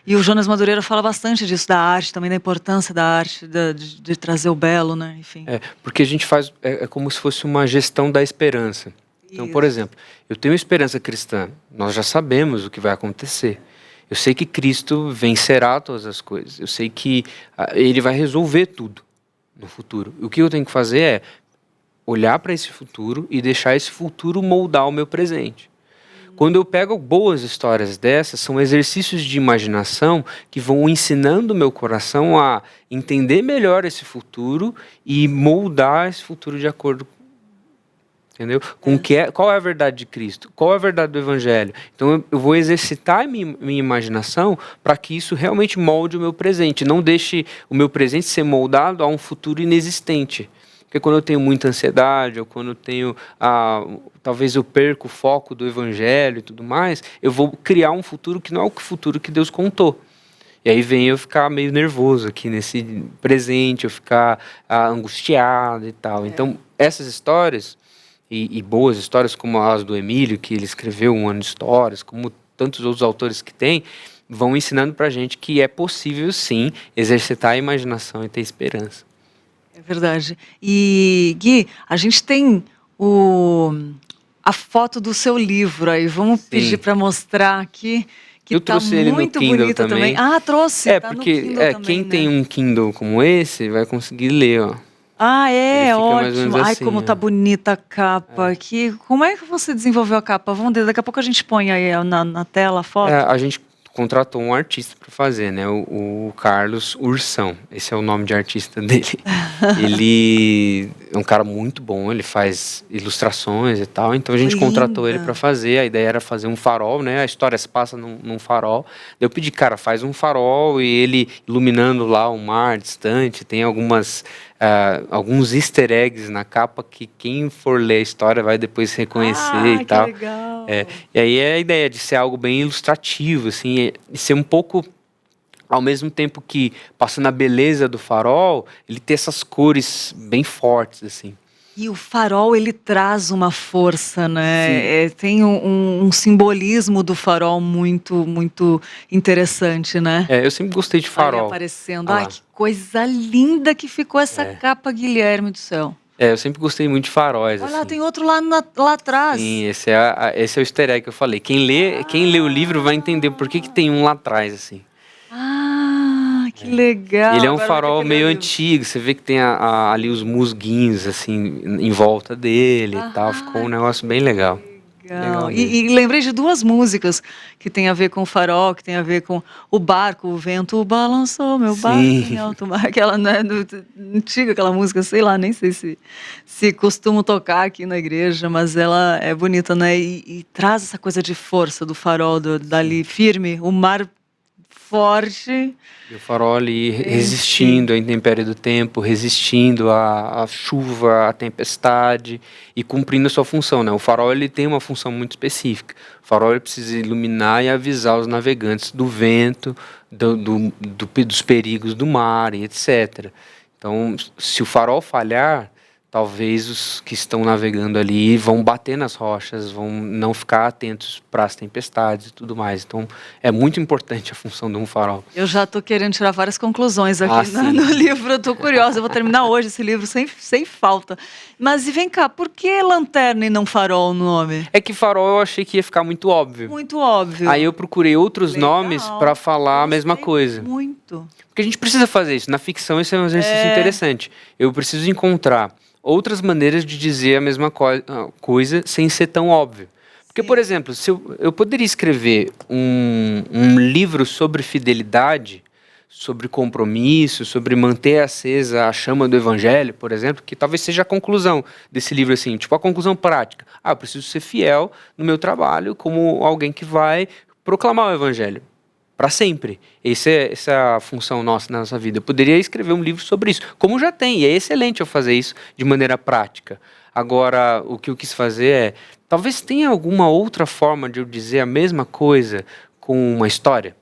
E o Jonas Madureira fala bastante disso, da arte, também da importância da arte, de trazer o belo, né? Enfim. Porque a gente faz, como se fosse uma gestão da esperança. Então, por exemplo, eu tenho esperança cristã, nós já sabemos o que vai acontecer. Eu sei que Cristo vencerá todas as coisas. Eu sei que Ele vai resolver tudo no futuro. O que eu tenho que fazer é olhar para esse futuro e deixar esse futuro moldar o meu presente. Quando eu pego boas histórias dessas, são exercícios de imaginação que vão ensinando o meu coração a entender melhor esse futuro e moldar esse futuro de acordo com, entendeu? Qual é a verdade de Cristo? Qual é a verdade do Evangelho? Então eu vou exercitar a minha imaginação para que isso realmente molde o meu presente. Não deixe o meu presente ser moldado a um futuro inexistente. Porque quando eu tenho muita ansiedade, ou quando eu tenho, talvez eu perco o foco do Evangelho e tudo mais, eu vou criar um futuro que não é o futuro que Deus contou. E aí vem eu ficar meio nervoso aqui nesse presente, eu ficar angustiado e tal. Então essas histórias, e boas histórias como as do Emílio, que ele escreveu Um Ano de Histórias, como tantos outros autores que tem, vão ensinando pra gente que é possível sim exercitar a imaginação e ter esperança. É verdade. E Gui, a gente tem a foto do seu livro aí, vamos pedir para mostrar aqui, que eu trouxe ele muito bonito também. Trouxe, tá porque no Kindle também, quem tem um Kindle como esse vai conseguir ler, ó. Ótimo. Ai, assim, como tá bonita a capa aqui. Como é que você desenvolveu a capa? Vamos ver, daqui a pouco a gente põe aí na tela a foto. A gente contratou um artista para fazer, né? O Carlos Ursão, esse é o nome de artista dele. Ele é um cara muito bom, ele faz ilustrações e tal, então a gente contratou ele para fazer. A ideia era fazer um farol, né? A história se passa num farol. Eu pedi, cara, faz um farol, e ele iluminando lá um mar distante. Tem alguns easter eggs na capa que quem for ler a história vai depois reconhecer e tal. Legal. E aí é a ideia de ser algo bem ilustrativo, assim, e ser um pouco, ao mesmo tempo que passando a beleza do farol, ele ter essas cores bem fortes, assim. E o farol, ele traz uma força, né? Tem um simbolismo do farol muito, muito interessante, né? Eu sempre gostei de farol. Ali aparecendo. Ai, que coisa linda que ficou essa capa, Guilherme do céu. Eu sempre gostei muito de faróis. Olha assim. lá, tem outro lá atrás. Sim, esse é o easter egg que eu falei. Quem lê o livro vai entender por que tem um lá atrás, assim. Que legal. Ele é um Agora farol meio antigo, você vê que tem ali os musguinhos, assim, em volta dele e tal. Ficou um negócio bem legal. Legal. E lembrei de duas músicas que tem a ver com o farol, que tem a ver com o barco, o vento balançou meu barco em alto mar. Aquela, né, antiga, aquela música, sei lá, nem sei se costumo tocar aqui na igreja, mas ela é bonita, né? E traz essa coisa de força do farol, dali firme, o mar forte. E o farol ali resistindo à intempérie do tempo, resistindo à chuva, à tempestade e cumprindo a sua função, né? O farol ele tem uma função muito específica. O farol ele precisa iluminar e avisar os navegantes do vento, dos perigos do mar e etc. Então, se o farol falhar, talvez os que estão navegando ali vão bater nas rochas, vão não ficar atentos para as tempestades e tudo mais. Então, é muito importante a função de um farol. Eu já estou querendo tirar várias conclusões aqui no livro, eu estou curiosa, eu vou terminar hoje esse livro sem falta. Mas e vem cá, por que lanterna e não farol no nome? É que farol eu achei que ia ficar muito óbvio. Muito óbvio. Aí eu procurei outros nomes para falar a mesma coisa. Muito. Porque a gente precisa fazer isso. Na ficção isso é um exercício interessante. Eu preciso encontrar outras maneiras de dizer a mesma coisa sem ser tão óbvio. Porque, por exemplo, se eu poderia escrever um livro sobre fidelidade, sobre compromisso, sobre manter acesa a chama do evangelho, por exemplo, que talvez seja a conclusão desse livro, assim, tipo a conclusão prática. Eu preciso ser fiel no meu trabalho como alguém que vai proclamar o evangelho. Para sempre. Essa é a função nossa na nossa vida. Eu poderia escrever um livro sobre isso, como já tem, e é excelente eu fazer isso de maneira prática. Agora, o que eu quis fazer é, talvez tenha alguma outra forma de eu dizer a mesma coisa com uma história,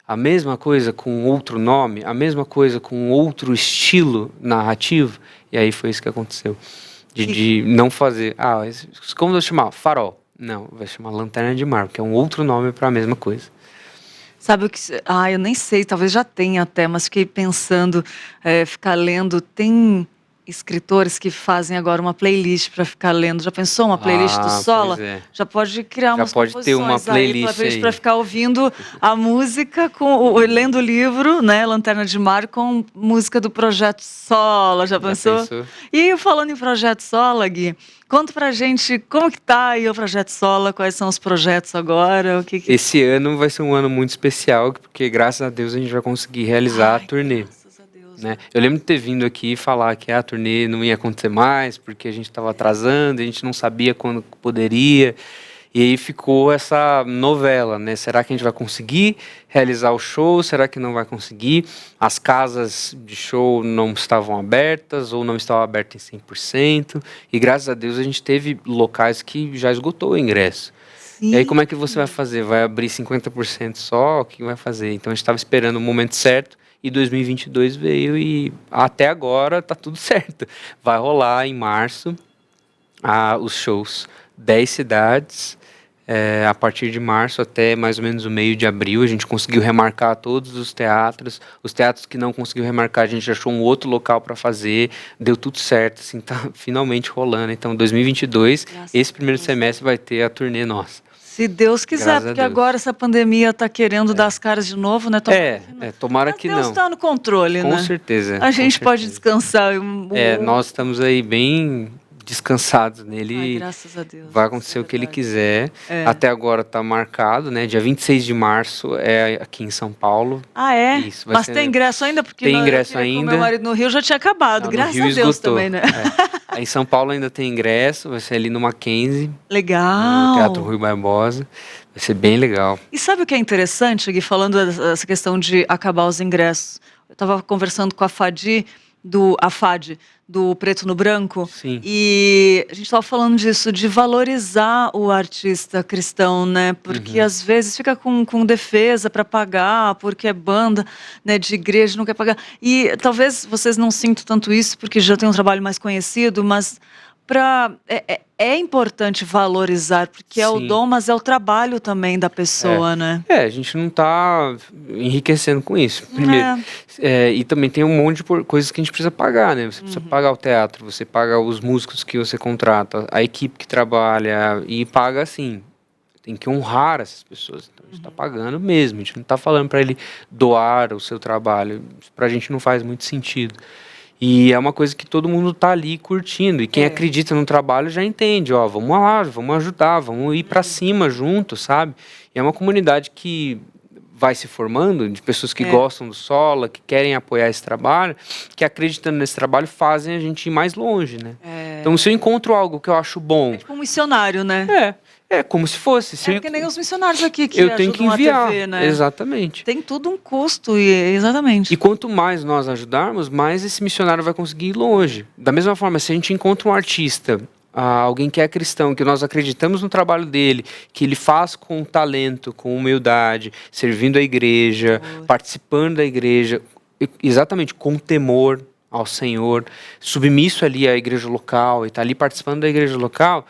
a mesma coisa com outro nome, a mesma coisa com outro estilo narrativo, e aí foi isso que aconteceu. De não fazer, como eu vou chamar? Farol. Não, vai chamar Lanterna de Mar, que é um outro nome para a mesma coisa. Sabe o que... eu nem sei, talvez já tenha até, mas fiquei pensando, ficar lendo. Tem escritores que fazem agora uma playlist para ficar lendo. Já pensou uma playlist do Sola? Já pode criar umas composições. Já pode ter uma playlist para ficar ouvindo a música, lendo o livro, né, Lanterna de Mar, com música do Projeto Sola. Já pensou? E falando em Projeto Sola, Gui, conta pra gente como que tá aí o Projeto Sola, quais são os projetos agora, Esse ano vai ser um ano muito especial, porque graças a Deus a gente vai conseguir realizar a turnê. Né? Eu lembro de ter vindo aqui falar que a turnê não ia acontecer mais, porque a gente estava atrasando, a gente não sabia quando poderia, e aí ficou essa novela, né? Será que a gente vai conseguir realizar o show? Será que não vai conseguir? As casas de show não estavam abertas, ou não estavam abertas em 100%, e graças a Deus a gente teve locais que já esgotou o ingresso. Sim. E aí como é que você vai fazer? Vai abrir 50% só? O que vai fazer? Então a gente estava esperando o momento certo, e 2022 veio e até agora tá tudo certo. Vai rolar em março os shows, 10 cidades, a partir de março até mais ou menos o meio de abril. A gente conseguiu remarcar todos os teatros que não conseguiu remarcar, a gente achou um outro local para fazer, deu tudo certo, assim, tá finalmente rolando. Então 2022, esse primeiro semestre vai ter a turnê nossa. Se Deus quiser, porque agora essa pandemia está querendo dar as caras de novo, né? Tomara que não. Deus está no controle, né? Com certeza. A gente pode descansar. Nós estamos aí bem descansados nele. Ai, e graças a Deus. vai acontecer o que ele quiser. Até agora está marcado, né? Dia 26 de março é aqui em São Paulo. Ah, é? Isso, vai Mas ser- tem ingresso ainda? Porque Tem eu ingresso queria com ainda. meu marido no Rio já tinha acabado. Não, no Graças Rio a Deus esgotou. também, né? Aí em São Paulo ainda tem ingresso, vai ser ali no Mackenzie, no Legal. Teatro Rui Barbosa. Vai ser bem legal. E sabe o que é interessante, Gui, falando dessa questão de acabar os ingressos? Eu estava conversando com a Fadi, a Fadi, do Preto no Branco, Sim. e a gente estava falando disso, de valorizar o artista cristão, né? Porque às vezes fica com defesa para pagar, porque é banda, né, de igreja, não quer pagar. E talvez vocês não sintam tanto isso, porque já tem um trabalho mais conhecido, mas é importante valorizar, porque é o Sim. dom, mas é o trabalho também da pessoa, né? A gente não está enriquecendo com isso, primeiro. E também tem um monte de coisas que a gente precisa pagar, né? Você precisa pagar o teatro, você paga os músicos que você contrata, a equipe que trabalha, e paga assim. Tem que honrar essas pessoas. Então, a gente está pagando mesmo. A gente não está falando para ele doar o seu trabalho. Para a gente não faz muito sentido. E é uma coisa que todo mundo tá ali curtindo. E quem acredita no trabalho já entende, ó, vamos lá, vamos ajudar, vamos ir para cima junto, sabe? E é uma comunidade que vai se formando, de pessoas que gostam do Sola, que querem apoiar esse trabalho, que acreditando nesse trabalho fazem a gente ir mais longe, né? Então, se eu encontro algo que eu acho bom... É tipo um missionário, né? É como se fosse. É porque nem os missionários aqui que eu tenho que ajudam enviar, a TV, né? exatamente. Tem tudo um custo, exatamente. E quanto mais nós ajudarmos, mais esse missionário vai conseguir ir longe. Da mesma forma, se a gente encontra um artista, alguém que é cristão, que nós acreditamos no trabalho dele, que ele faz com talento, com humildade, servindo a igreja, participando da igreja, exatamente, com temor ao Senhor, submisso ali à igreja local, e está ali participando da igreja local,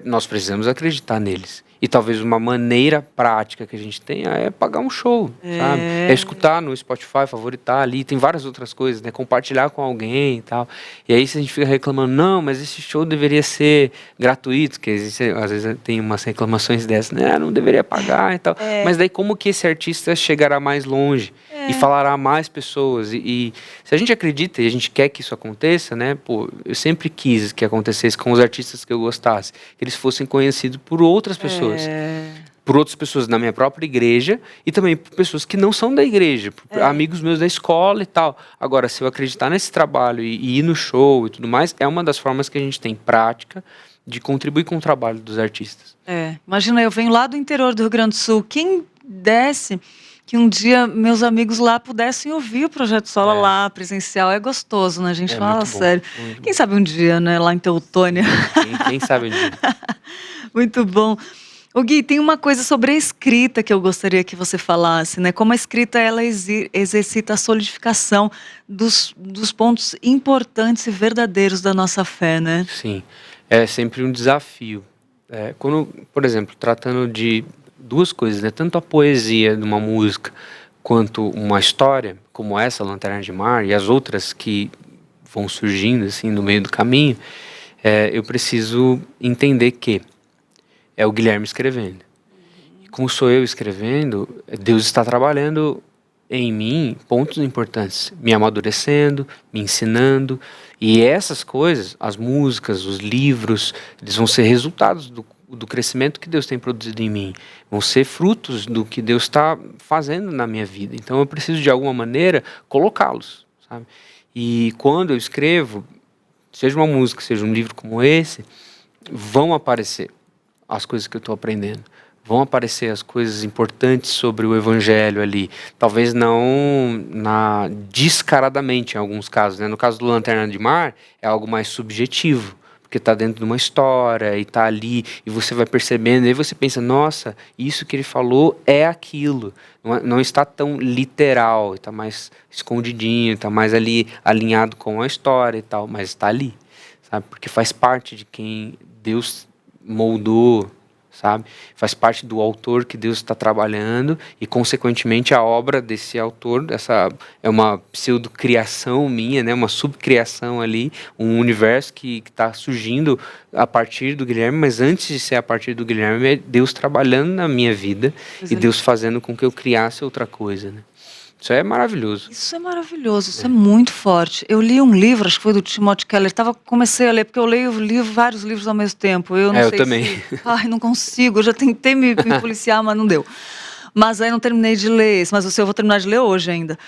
nós precisamos acreditar neles. E talvez uma maneira prática que a gente tenha é pagar um show, sabe? É escutar no Spotify, favoritar ali, tem várias outras coisas, né? Compartilhar com alguém e tal. E aí se a gente fica reclamando, não, mas esse show deveria ser gratuito, que às vezes tem umas reclamações dessas, né? Não deveria pagar e tal. Mas daí como que esse artista chegará mais longe? E falará a mais pessoas. E se a gente acredita e a gente quer que isso aconteça, né? Pô, eu sempre quis que acontecesse com os artistas que eu gostasse, que eles fossem conhecidos por outras pessoas. Por outras pessoas na minha própria igreja e também por pessoas que não são da igreja, por amigos meus da escola e tal. Agora, se eu acreditar nesse trabalho e ir no show e tudo mais, é uma das formas que a gente tem prática de contribuir com o trabalho dos artistas. Imagina, eu venho lá do interior do Rio Grande do Sul, quem desse que um dia meus amigos lá pudessem ouvir o Projeto Sola lá, presencial, é gostoso, né? A gente fala sério. Quem sabe um dia, né? Lá em Teutônia. Quem sabe um dia. Muito bom. O Gui, tem uma coisa sobre a escrita que eu gostaria que você falasse, né? Como a escrita, ela exercita a solidificação dos pontos importantes e verdadeiros da nossa fé, né? Sim, é sempre um desafio. Quando, por exemplo, tratando de duas coisas, né? Tanto a poesia de uma música quanto uma história, como essa, Lanterna de Mar, e as outras que vão surgindo assim no meio do caminho, eu preciso entender que é o Guilherme escrevendo. E como sou eu escrevendo, Deus está trabalhando em mim pontos importantes, me amadurecendo, me ensinando, e essas coisas, as músicas, os livros, eles vão ser resultados do crescimento que Deus tem produzido em mim, vão ser frutos do que Deus está fazendo na minha vida. Então eu preciso de alguma maneira colocá-los, sabe? E quando eu escrevo, seja uma música, seja um livro como esse, vão aparecer as coisas que eu estou aprendendo, vão aparecer as coisas importantes sobre o evangelho ali, talvez não descaradamente em alguns casos, né? No caso do Lanterna de Mar é algo mais subjetivo, porque está dentro de uma história e está ali, e você vai percebendo, e aí você pensa, nossa, isso que ele falou é aquilo, não está tão literal, está mais escondidinho, está mais ali alinhado com a história e tal, mas está ali, sabe? Porque faz parte de quem Deus moldou, sabe? Faz parte do autor que Deus está trabalhando e, consequentemente, a obra desse autor, essa é uma pseudo-criação minha, né? Uma subcriação ali, um universo que está surgindo a partir do Guilherme, mas antes de ser a partir do Guilherme, é Deus trabalhando na minha vida e Deus fazendo com que eu criasse outra coisa, né? Isso é maravilhoso. Isso é maravilhoso, isso é muito forte. Eu li um livro, acho que foi do Timothy Keller, comecei a ler, porque eu leio vários livros ao mesmo tempo. Eu não eu sei também. Ai, não consigo, eu já tentei me policiar, mas não deu. Mas aí não terminei de ler esse, mas eu vou terminar de ler hoje ainda.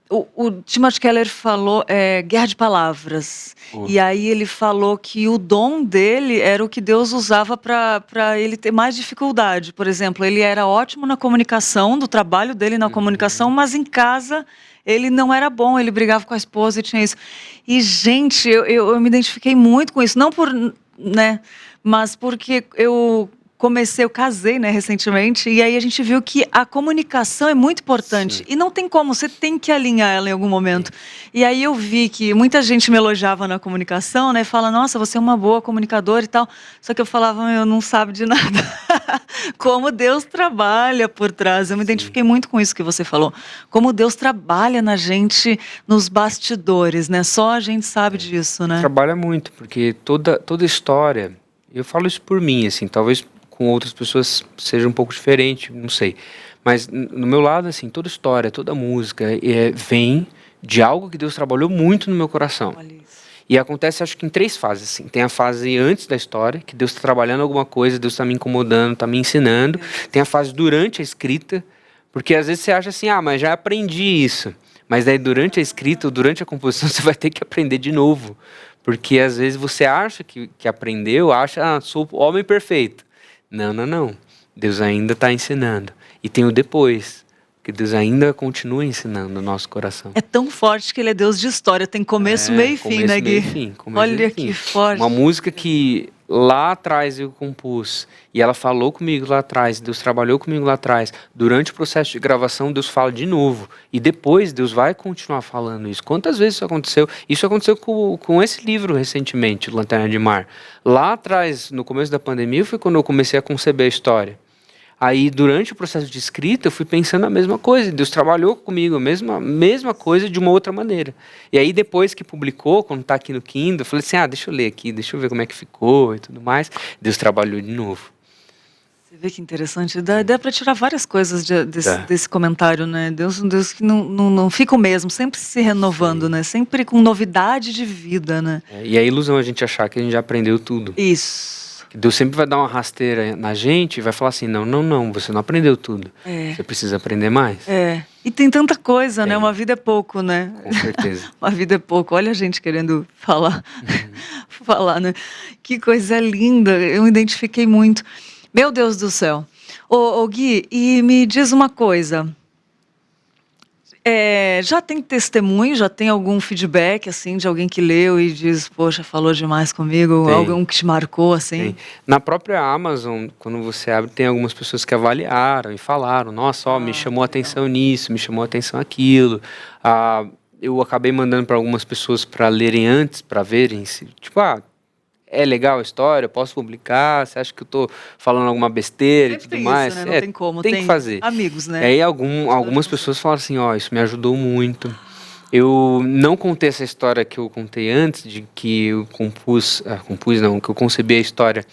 O Timothy Keller falou Guerra de Palavras. E aí ele falou que o dom dele era o que Deus usava para ele ter mais dificuldade. Por exemplo, ele era ótimo na comunicação, do trabalho dele na comunicação, mas em casa ele não era bom, ele brigava com a esposa e tinha isso. E, gente, eu me identifiquei muito com isso. Não por, né, mas porque eu casei, né, recentemente, e aí a gente viu que a comunicação é muito importante. Sim. E não tem como, você tem que alinhar ela em algum momento. Sim. E aí eu vi que muita gente me elogiava na comunicação, né, fala, nossa, você é uma boa comunicadora e tal, só que eu falava, eu não sabe de nada. Como Deus trabalha por trás. Eu me identifiquei muito com isso que você falou. Como Deus trabalha na gente, nos bastidores, né, só a gente sabe disso, né. Trabalha muito, porque toda história, eu falo isso por mim, assim, talvez com outras pessoas seja um pouco diferente, não sei. Mas no meu lado, assim, toda história, toda música vem de algo que Deus trabalhou muito no meu coração. E acontece, acho que em 3 fases. Assim. Tem a fase antes da história, que Deus está trabalhando alguma coisa, Deus está me incomodando, está me ensinando. Tem a fase durante a escrita, porque às vezes você acha assim, mas já aprendi isso. Mas daí durante a escrita ou durante a composição você vai ter que aprender de novo. Porque às vezes você acha que aprendeu, sou o homem perfeito. Não. Deus ainda está ensinando. E tem o depois, que Deus ainda continua ensinando no nosso coração. É tão forte que ele é Deus de história, tem começo, meio e fim, né, Gui? Olha que forte. Uma música que lá atrás eu compus, e ela falou comigo lá atrás, Deus trabalhou comigo lá atrás. Durante o processo de gravação, Deus fala de novo. E depois, Deus vai continuar falando isso. Quantas vezes isso aconteceu? Isso aconteceu com esse livro recentemente, Lanterna de Mar. Lá atrás, no começo da pandemia, foi quando eu comecei a conceber a história. Aí, durante o processo de escrita, eu fui pensando a mesma coisa. Deus trabalhou comigo a mesma coisa de uma outra maneira. E aí, depois que publicou, quando está aqui no Kindle, eu falei assim, deixa eu ler aqui, deixa eu ver como é que ficou e tudo mais. Deus trabalhou de novo. Você vê que interessante. Dá para tirar várias coisas desse comentário, né? Deus que não fica o mesmo, sempre se renovando, né? Sempre com novidade de vida, né? E é ilusão a gente achar que a gente já aprendeu tudo. Isso. Deus sempre vai dar uma rasteira na gente e vai falar assim, não, você não aprendeu tudo. Você precisa aprender mais. E tem tanta coisa, né? Uma vida é pouco, né? Com certeza. Uma vida é pouco. Olha a gente querendo falar, né? Que coisa linda, eu me identifiquei muito. Meu Deus do céu. Ô Gui, e me diz uma coisa. Já tem testemunho, já tem algum feedback, assim, de alguém que leu e diz, poxa, falou demais comigo, algum que te marcou, assim? Tem. Na própria Amazon, quando você abre, tem algumas pessoas que avaliaram e falaram, nossa, me chamou a atenção nisso, me chamou a atenção aquilo. Eu acabei mandando para algumas pessoas para lerem antes, para verem se, tipo, é legal a história, eu posso publicar, você acha que eu tô falando alguma besteira Sempre e tudo mais? Isso, né? Não tem como, tem que fazer. Amigos, né? E aí algumas pessoas falaram assim, isso me ajudou muito. Eu não contei essa história que eu contei antes, de que eu que eu concebi a história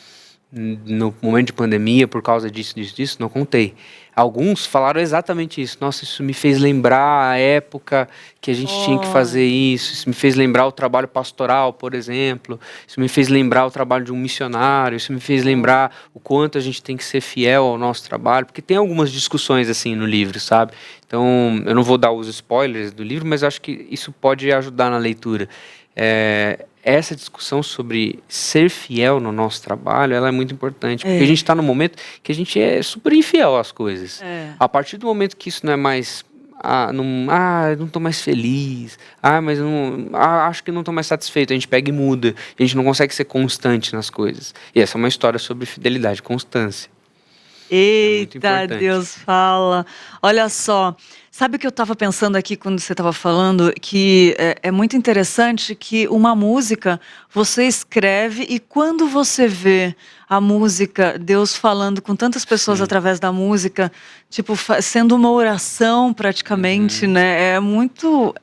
no momento de pandemia, por causa disso, não contei. Alguns falaram exatamente isso. Nossa, isso me fez lembrar a época que a gente tinha que fazer isso me fez lembrar o trabalho pastoral, por exemplo. Isso me fez lembrar o trabalho de um missionário. Isso me fez lembrar o quanto a gente tem que ser fiel ao nosso trabalho. Porque tem algumas discussões assim no livro, sabe? Então, eu não vou dar os spoilers do livro, mas acho que isso pode ajudar na leitura. Essa discussão sobre ser fiel no nosso trabalho, ela é muito importante, porque a gente está num momento que a gente é super infiel às coisas. A partir do momento que isso não é mais, não estou mais feliz, mas acho que não estou mais satisfeito, a gente pega e muda, a gente não consegue ser constante nas coisas. E essa é uma história sobre fidelidade, constância. Eita, Deus fala. Olha só, sabe o que eu estava pensando aqui quando você estava falando? Que é muito interessante que uma música você escreve e quando você vê a música, Deus falando com tantas pessoas através da música, tipo, sendo uma oração praticamente, né? É muito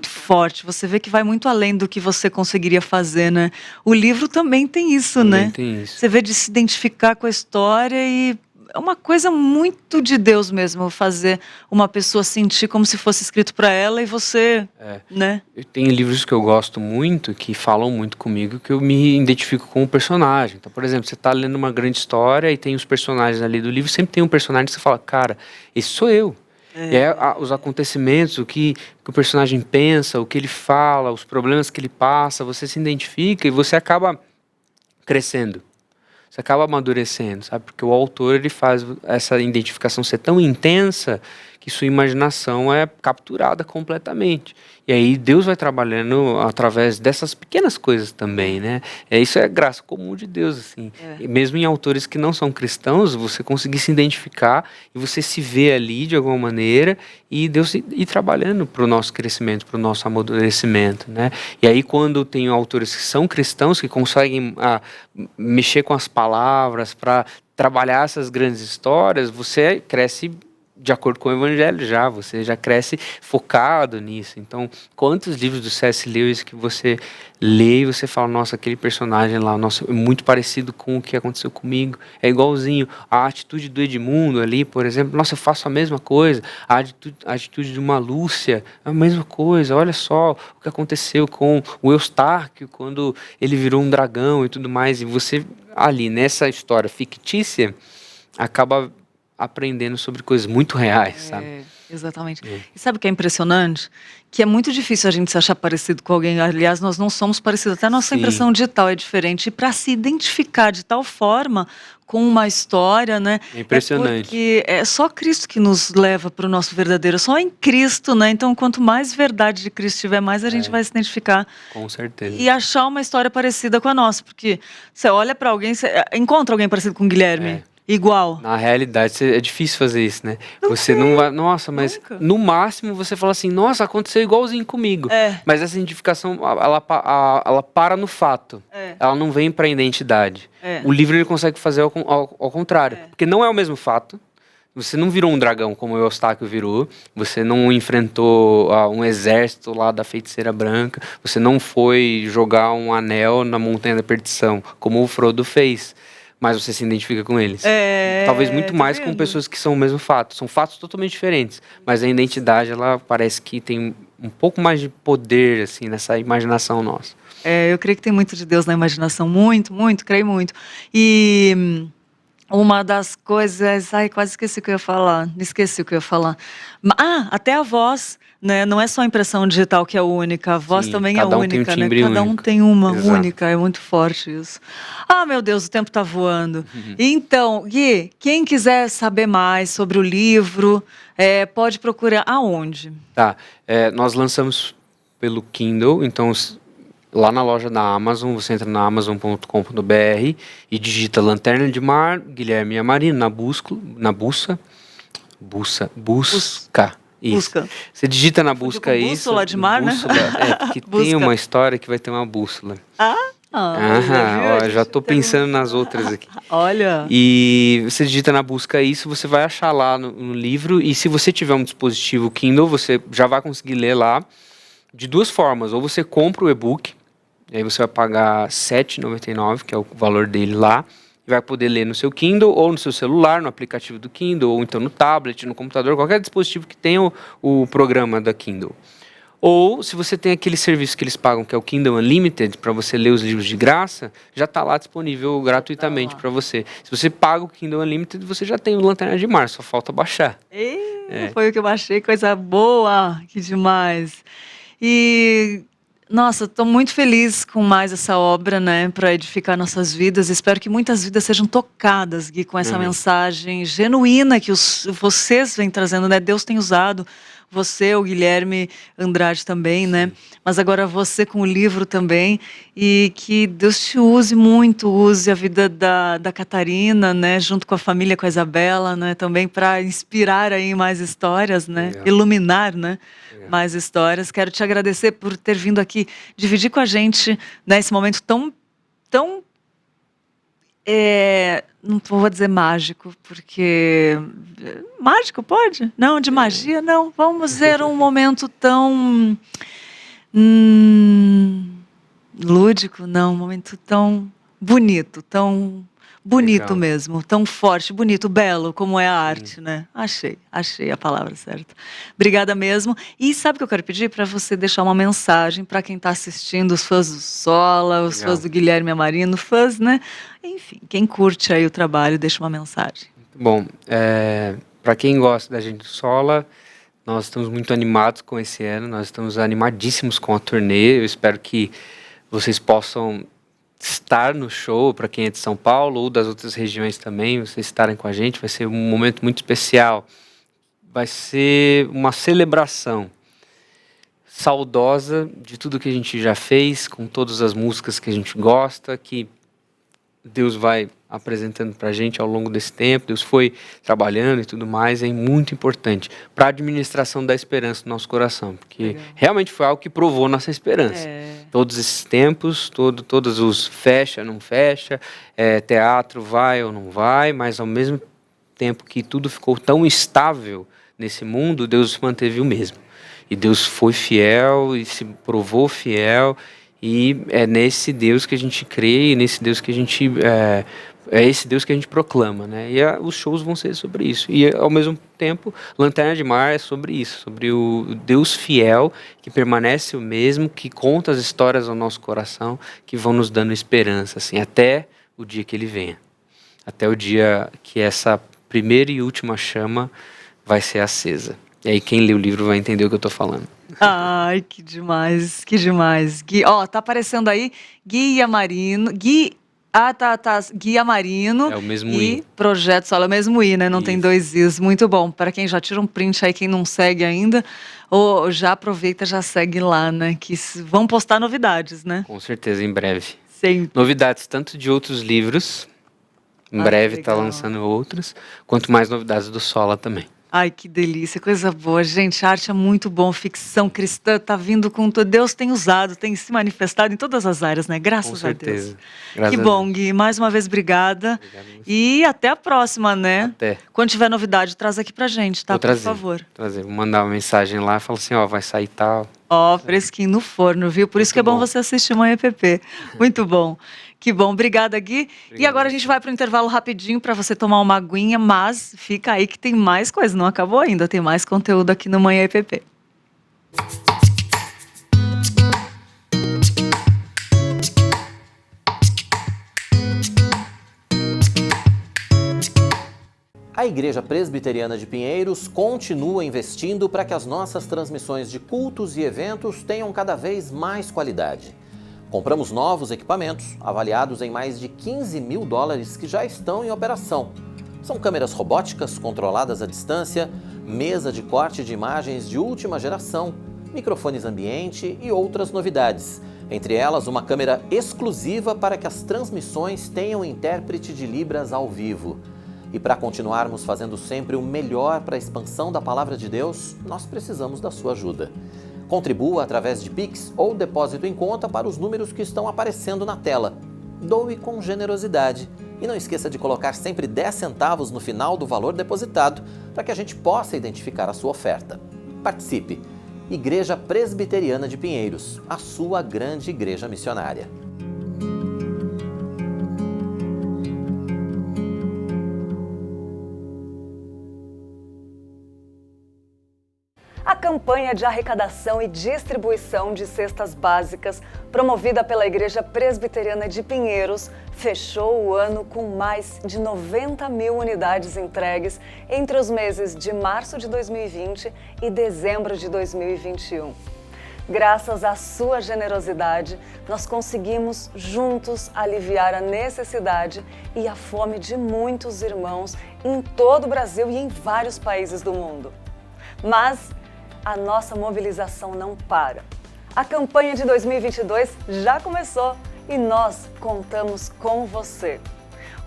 forte. Você vê que vai muito além do que você conseguiria fazer, né? O livro também tem isso, né? Tem isso. Você vê de se identificar com a história e é uma coisa muito de Deus mesmo, fazer uma pessoa sentir como se fosse escrito para ela e você, né? Eu tenho livros que eu gosto muito, que falam muito comigo, que eu me identifico com o personagem. Então, por exemplo, você está lendo uma grande história e tem os personagens ali do livro, sempre tem um personagem que você fala, cara, esse sou eu. E aí, os acontecimentos, o que o personagem pensa, o que ele fala, os problemas que ele passa, você se identifica e você acaba crescendo. Você acaba amadurecendo, sabe? Porque o autor, ele faz essa identificação ser tão intensa que sua imaginação é capturada completamente. E aí Deus vai trabalhando através dessas pequenas coisas também, né? Isso é graça comum de Deus, assim. E mesmo em autores que não são cristãos, você conseguir se identificar e você se vê ali de alguma maneira e Deus ir trabalhando para o nosso crescimento, para o nosso amadurecimento, né? E aí quando tem autores que são cristãos, que conseguem mexer com as palavras para trabalhar essas grandes histórias, você cresce de acordo com o evangelho você já cresce focado nisso. Então, quantos livros do C.S. Lewis que você lê e você fala, nossa, aquele personagem lá, nossa, é muito parecido com o que aconteceu comigo, é igualzinho. A atitude do Edmundo ali, por exemplo, nossa, eu faço a mesma coisa. A atitude de uma Lúcia, a mesma coisa. Olha só o que aconteceu com o Eustáquio quando ele virou um dragão e tudo mais. E você ali, nessa história fictícia, acaba aprendendo sobre coisas muito reais, sabe? Exatamente. E sabe o que é impressionante? Que é muito difícil a gente se achar parecido com alguém. Aliás, nós não somos parecidos. Até a nossa impressão digital é diferente. E para se identificar de tal forma com uma história, né? É impressionante. Porque é só Cristo que nos leva para o nosso verdadeiro. Só em Cristo, né? Então, quanto mais verdade de Cristo tiver, mais a gente vai se identificar. Com certeza. E achar uma história parecida com a nossa. Porque você olha para alguém, você encontra alguém parecido com o Guilherme. Igual. Na realidade, é difícil fazer isso, né? Você não vai... Nossa, mas no máximo você fala assim, nossa, aconteceu igualzinho comigo. Mas essa identificação, ela para no fato. Ela não vem para a identidade. O livro ele consegue fazer ao contrário. Porque não é o mesmo fato. Você não virou um dragão como o Eustáquio virou. Você não enfrentou um exército lá da feiticeira branca. Você não foi jogar um anel na montanha da perdição, como o Frodo fez. Mas você se identifica com eles. Talvez muito mais com pessoas que são o mesmo fato. São fatos totalmente diferentes. Mas a identidade, ela parece que tem um pouco mais de poder, assim, nessa imaginação nossa. Eu creio que tem muito de Deus na imaginação. Muito, muito, creio muito. E uma das coisas... Ai, quase esqueci o que eu ia falar. Esqueci o que eu ia falar. Até a voz... Né? Não é só a impressão digital que é única, a voz também é única, né? Cada um tem uma única, é muito forte isso. Meu Deus, o tempo está voando. Então, Gui, quem quiser saber mais sobre o livro, pode procurar aonde? Nós lançamos pelo Kindle, então lá na loja da Amazon, você entra na amazon.com.br e digita Lanterna de Mar, Guilherme e a Marina, na busca. Isso. Você digita na busca isso. Bússola de mar, bússola, né? Porque tem uma história que vai ter uma bússola. Já estou pensando nas outras aqui. Olha. E você digita na busca isso, você vai achar lá no livro. E se você tiver um dispositivo Kindle, você já vai conseguir ler lá de duas formas. Ou você compra o e-book, e aí você vai pagar R$ 7,99, que é o valor dele lá. Vai poder ler no seu Kindle, ou no seu celular, no aplicativo do Kindle, ou então no tablet, no computador, qualquer dispositivo que tenha o programa da Kindle. Ou, se você tem aquele serviço que eles pagam, que é o Kindle Unlimited, para você ler os livros de graça, já está lá disponível gratuitamente para você. Se você paga o Kindle Unlimited, você já tem o Lanterna de Mar, só falta baixar. Foi o que eu baixei, coisa boa, que demais. E... Nossa, estou muito feliz com mais essa obra, né, para edificar nossas vidas. Espero que muitas vidas sejam tocadas, Gui, com essa mensagem genuína que vocês vêm trazendo, né? Deus tem usado você, o Guilherme Andrade também, né? Mas agora você com o livro também. E que Deus te use muito, use a vida da Catarina, né, junto com a família, com a Isabela, né, também para inspirar aí mais histórias, né? Iluminar, né? Mais histórias. Quero te agradecer por ter vindo aqui dividir com a gente, né, esse momento tão não vou dizer mágico, porque mágico pode? Não, de magia não. Vamos ver um momento tão lúdico, não, um momento tão bonito bonito Legal. mesmo, tão forte, bonito, belo, como é a arte, né? Achei a palavra certa. Obrigada mesmo. E sabe o que eu quero pedir? Para você deixar uma mensagem para quem está assistindo, os fãs do Sola, os Legal. fãs do Guilherme Amarino, fãs, né? Enfim, quem curte aí o trabalho, deixa uma mensagem. Bom, para quem gosta da gente do Sola, nós estamos muito animados com esse ano, nós estamos animadíssimos com a turnê. Eu espero que vocês possam estar no show, para quem é de São Paulo ou das outras regiões também, vocês estarem com a gente, vai ser um momento muito especial. Vai ser uma celebração saudosa de tudo que a gente já fez, com todas as músicas que a gente gosta, que Deus vai apresentando para a gente ao longo desse tempo, Deus foi trabalhando e tudo mais, é muito importante para a administração da esperança do nosso coração, porque realmente foi algo que provou nossa esperança. Todos esses tempos, todos os fecha, não fecha, teatro vai ou não vai, mas ao mesmo tempo que tudo ficou tão estável nesse mundo, Deus se manteve o mesmo. E Deus foi fiel e se provou fiel, e é nesse Deus que a gente crê, e nesse Deus que a gente é esse Deus que a gente proclama, né? E os shows vão ser sobre isso. E ao mesmo tempo, Lanterna de Mar é sobre isso, sobre o Deus fiel que permanece o mesmo, que conta as histórias ao nosso coração, que vão nos dando esperança, assim, até o dia que Ele venha, até o dia que essa primeira e última chama vai ser acesa. E aí quem lê o livro vai entender o que eu estou falando. Ai, que demais, que demais. Gui, ó, tá aparecendo aí Gui Amarino, Gui Amarino É o mesmo e I. Projeto Sola, é o mesmo I, né? Não tem Isso. dois Is. Muito bom. Para quem já tira um print aí, quem não segue ainda, ou já aproveita, já segue lá, né? Que vão postar novidades, né? Com certeza, em breve. Sempre. Novidades tanto de outros livros, em breve está legal. lançando outros, quanto mais novidades do Sola também. Ai, que delícia, coisa boa. Gente, a arte é muito bom, ficção cristã tá vindo com tudo. Deus tem usado, tem se manifestado em todas as áreas, né? Graças Com a Deus. certeza. Graças Que a bom, Deus. Gui. Mais uma vez, obrigada. Obrigado a você. E até a próxima, né? Até. Quando tiver novidade, traz aqui pra gente, tá? Vou trazer, Por favor. Vou mandar uma mensagem lá e falar assim, ó, vai sair tal. Ó, fresquinho no forno, viu? Por isso Muito que é bom bom. você assistir Manhã PP. Muito bom. Que bom. Obrigada, Gui. E agora a gente vai para o intervalo rapidinho para você tomar uma aguinha, mas fica aí que tem mais coisa. Não acabou ainda, tem mais conteúdo aqui no Manhã PP. A Igreja Presbiteriana de Pinheiros continua investindo para que as nossas transmissões de cultos e eventos tenham cada vez mais qualidade. Compramos novos equipamentos, avaliados em mais de $15 mil, que já estão em operação. São câmeras robóticas controladas à distância, mesa de corte de imagens de última geração, microfones ambiente e outras novidades. Entre elas, uma câmera exclusiva para que as transmissões tenham intérprete de Libras ao vivo. E para continuarmos fazendo sempre o melhor para a expansão da Palavra de Deus, nós precisamos da sua ajuda. Contribua através de Pix ou depósito em conta para os números que estão aparecendo na tela. Doe com generosidade. E não esqueça de colocar sempre 10 centavos no final do valor depositado para que a gente possa identificar a sua oferta. Participe! Igreja Presbiteriana de Pinheiros, a sua grande igreja missionária. A campanha de arrecadação e distribuição de cestas básicas, promovida pela Igreja Presbiteriana de Pinheiros, fechou o ano com mais de 90 mil unidades entregues entre os meses de março de 2020 e dezembro de 2021. Graças à sua generosidade, nós conseguimos juntos aliviar a necessidade e a fome de muitos irmãos em todo o Brasil e em vários países do mundo. Mas a nossa mobilização não para. A campanha de 2022 já começou e nós contamos com você.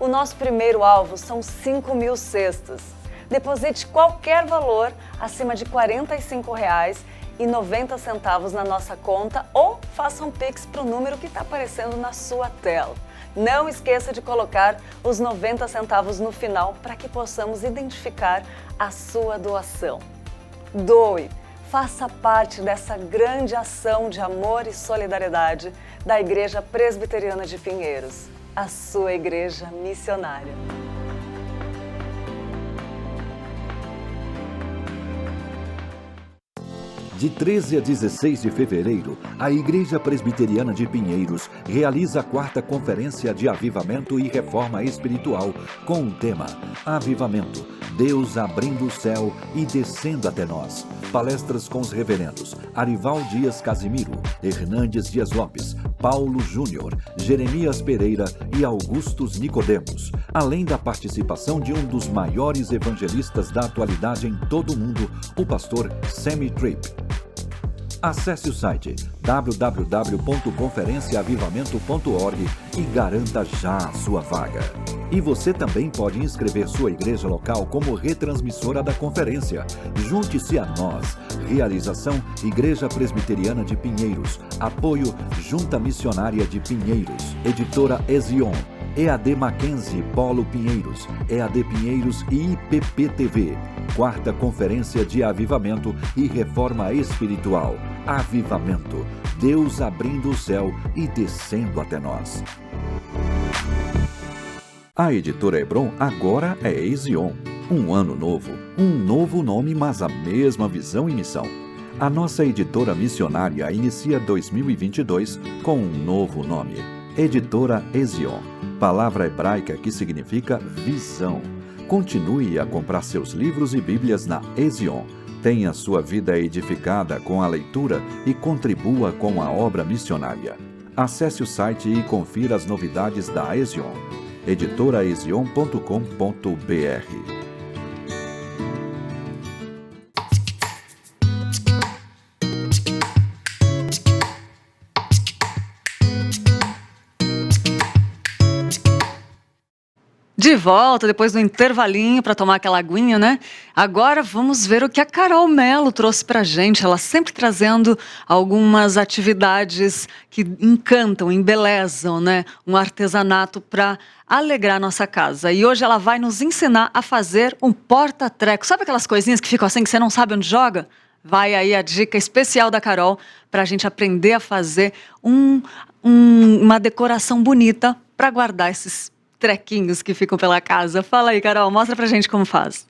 O nosso primeiro alvo são 5 mil cestas. Deposite qualquer valor acima de R$ 45,90 na nossa conta ou faça um Pix para o número que está aparecendo na sua tela. Não esqueça de colocar os 90 centavos no final para que possamos identificar a sua doação. Doe! Faça parte dessa grande ação de amor e solidariedade da Igreja Presbiteriana de Pinheiros. a sua igreja missionária. De 13 a 16 de fevereiro, a Igreja Presbiteriana de Pinheiros realiza a 4ª Conferência de Avivamento e Reforma Espiritual com o tema Avivamento, Deus abrindo o céu e descendo até nós. Palestras com os reverendos Arival Dias Casimiro, Hernandes Dias Lopes, Paulo Júnior, Jeremias Pereira e Augustus Nicodemos, além da participação de um dos maiores evangelistas da atualidade em todo o mundo, o pastor Sammy Tripp. Acesse o site www.conferenciaavivamento.org e garanta já a sua vaga. E você também pode inscrever sua igreja local como retransmissora da conferência. Junte-se a nós. Realização Igreja Presbiteriana de Pinheiros. Apoio Junta Missionária de Pinheiros. Editora Ezion. EAD Mackenzie Polo Pinheiros, EAD Pinheiros e IPP-TV. 4ª Conferência de Avivamento e Reforma Espiritual. Avivamento. Deus abrindo o céu e descendo até nós. A editora Hebron agora é Ezion. Um ano novo, um novo nome, mas a mesma visão e missão. A nossa editora missionária inicia 2022 com um novo nome. Editora Ezion. Palavra hebraica que significa visão. Continue a comprar seus livros e bíblias na Ezion. Tenha sua vida edificada com a leitura e contribua com a obra missionária. Acesse o site e confira as novidades da Ezion. editoraezion.com.br. De volta, depois do intervalinho para tomar aquela aguinha, né? Agora vamos ver o que a Carol Melo trouxe pra gente. Ela sempre trazendo algumas atividades que encantam, embelezam, né? Um artesanato para alegrar nossa casa. E hoje ela vai nos ensinar a fazer um porta-treco. Sabe aquelas coisinhas que ficam assim que você não sabe onde joga? Vai aí a dica especial da Carol para a gente aprender a fazer uma decoração bonita para guardar esses trequinhos que ficam pela casa. Fala aí, Carol, mostra pra gente como faz.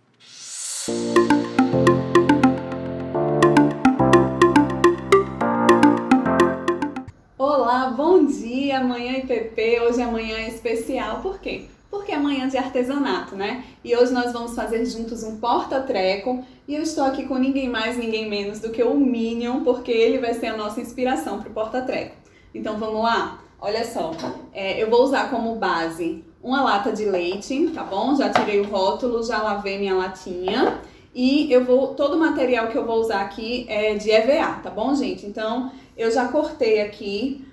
Olá, bom dia, Manhã IPP. Hoje é manhã especial, por quê? Porque é manhã de artesanato, né? E hoje nós vamos fazer juntos um porta-treco e eu estou aqui com ninguém mais, ninguém menos do que o Minion, porque ele vai ser a nossa inspiração para o porta-treco. Então vamos lá? Olha só, eu vou usar como base uma lata de leite, tá bom? Já tirei o rótulo, já lavei minha latinha. E todo o material que eu vou usar aqui é de EVA, tá bom, gente? Então, eu já cortei aqui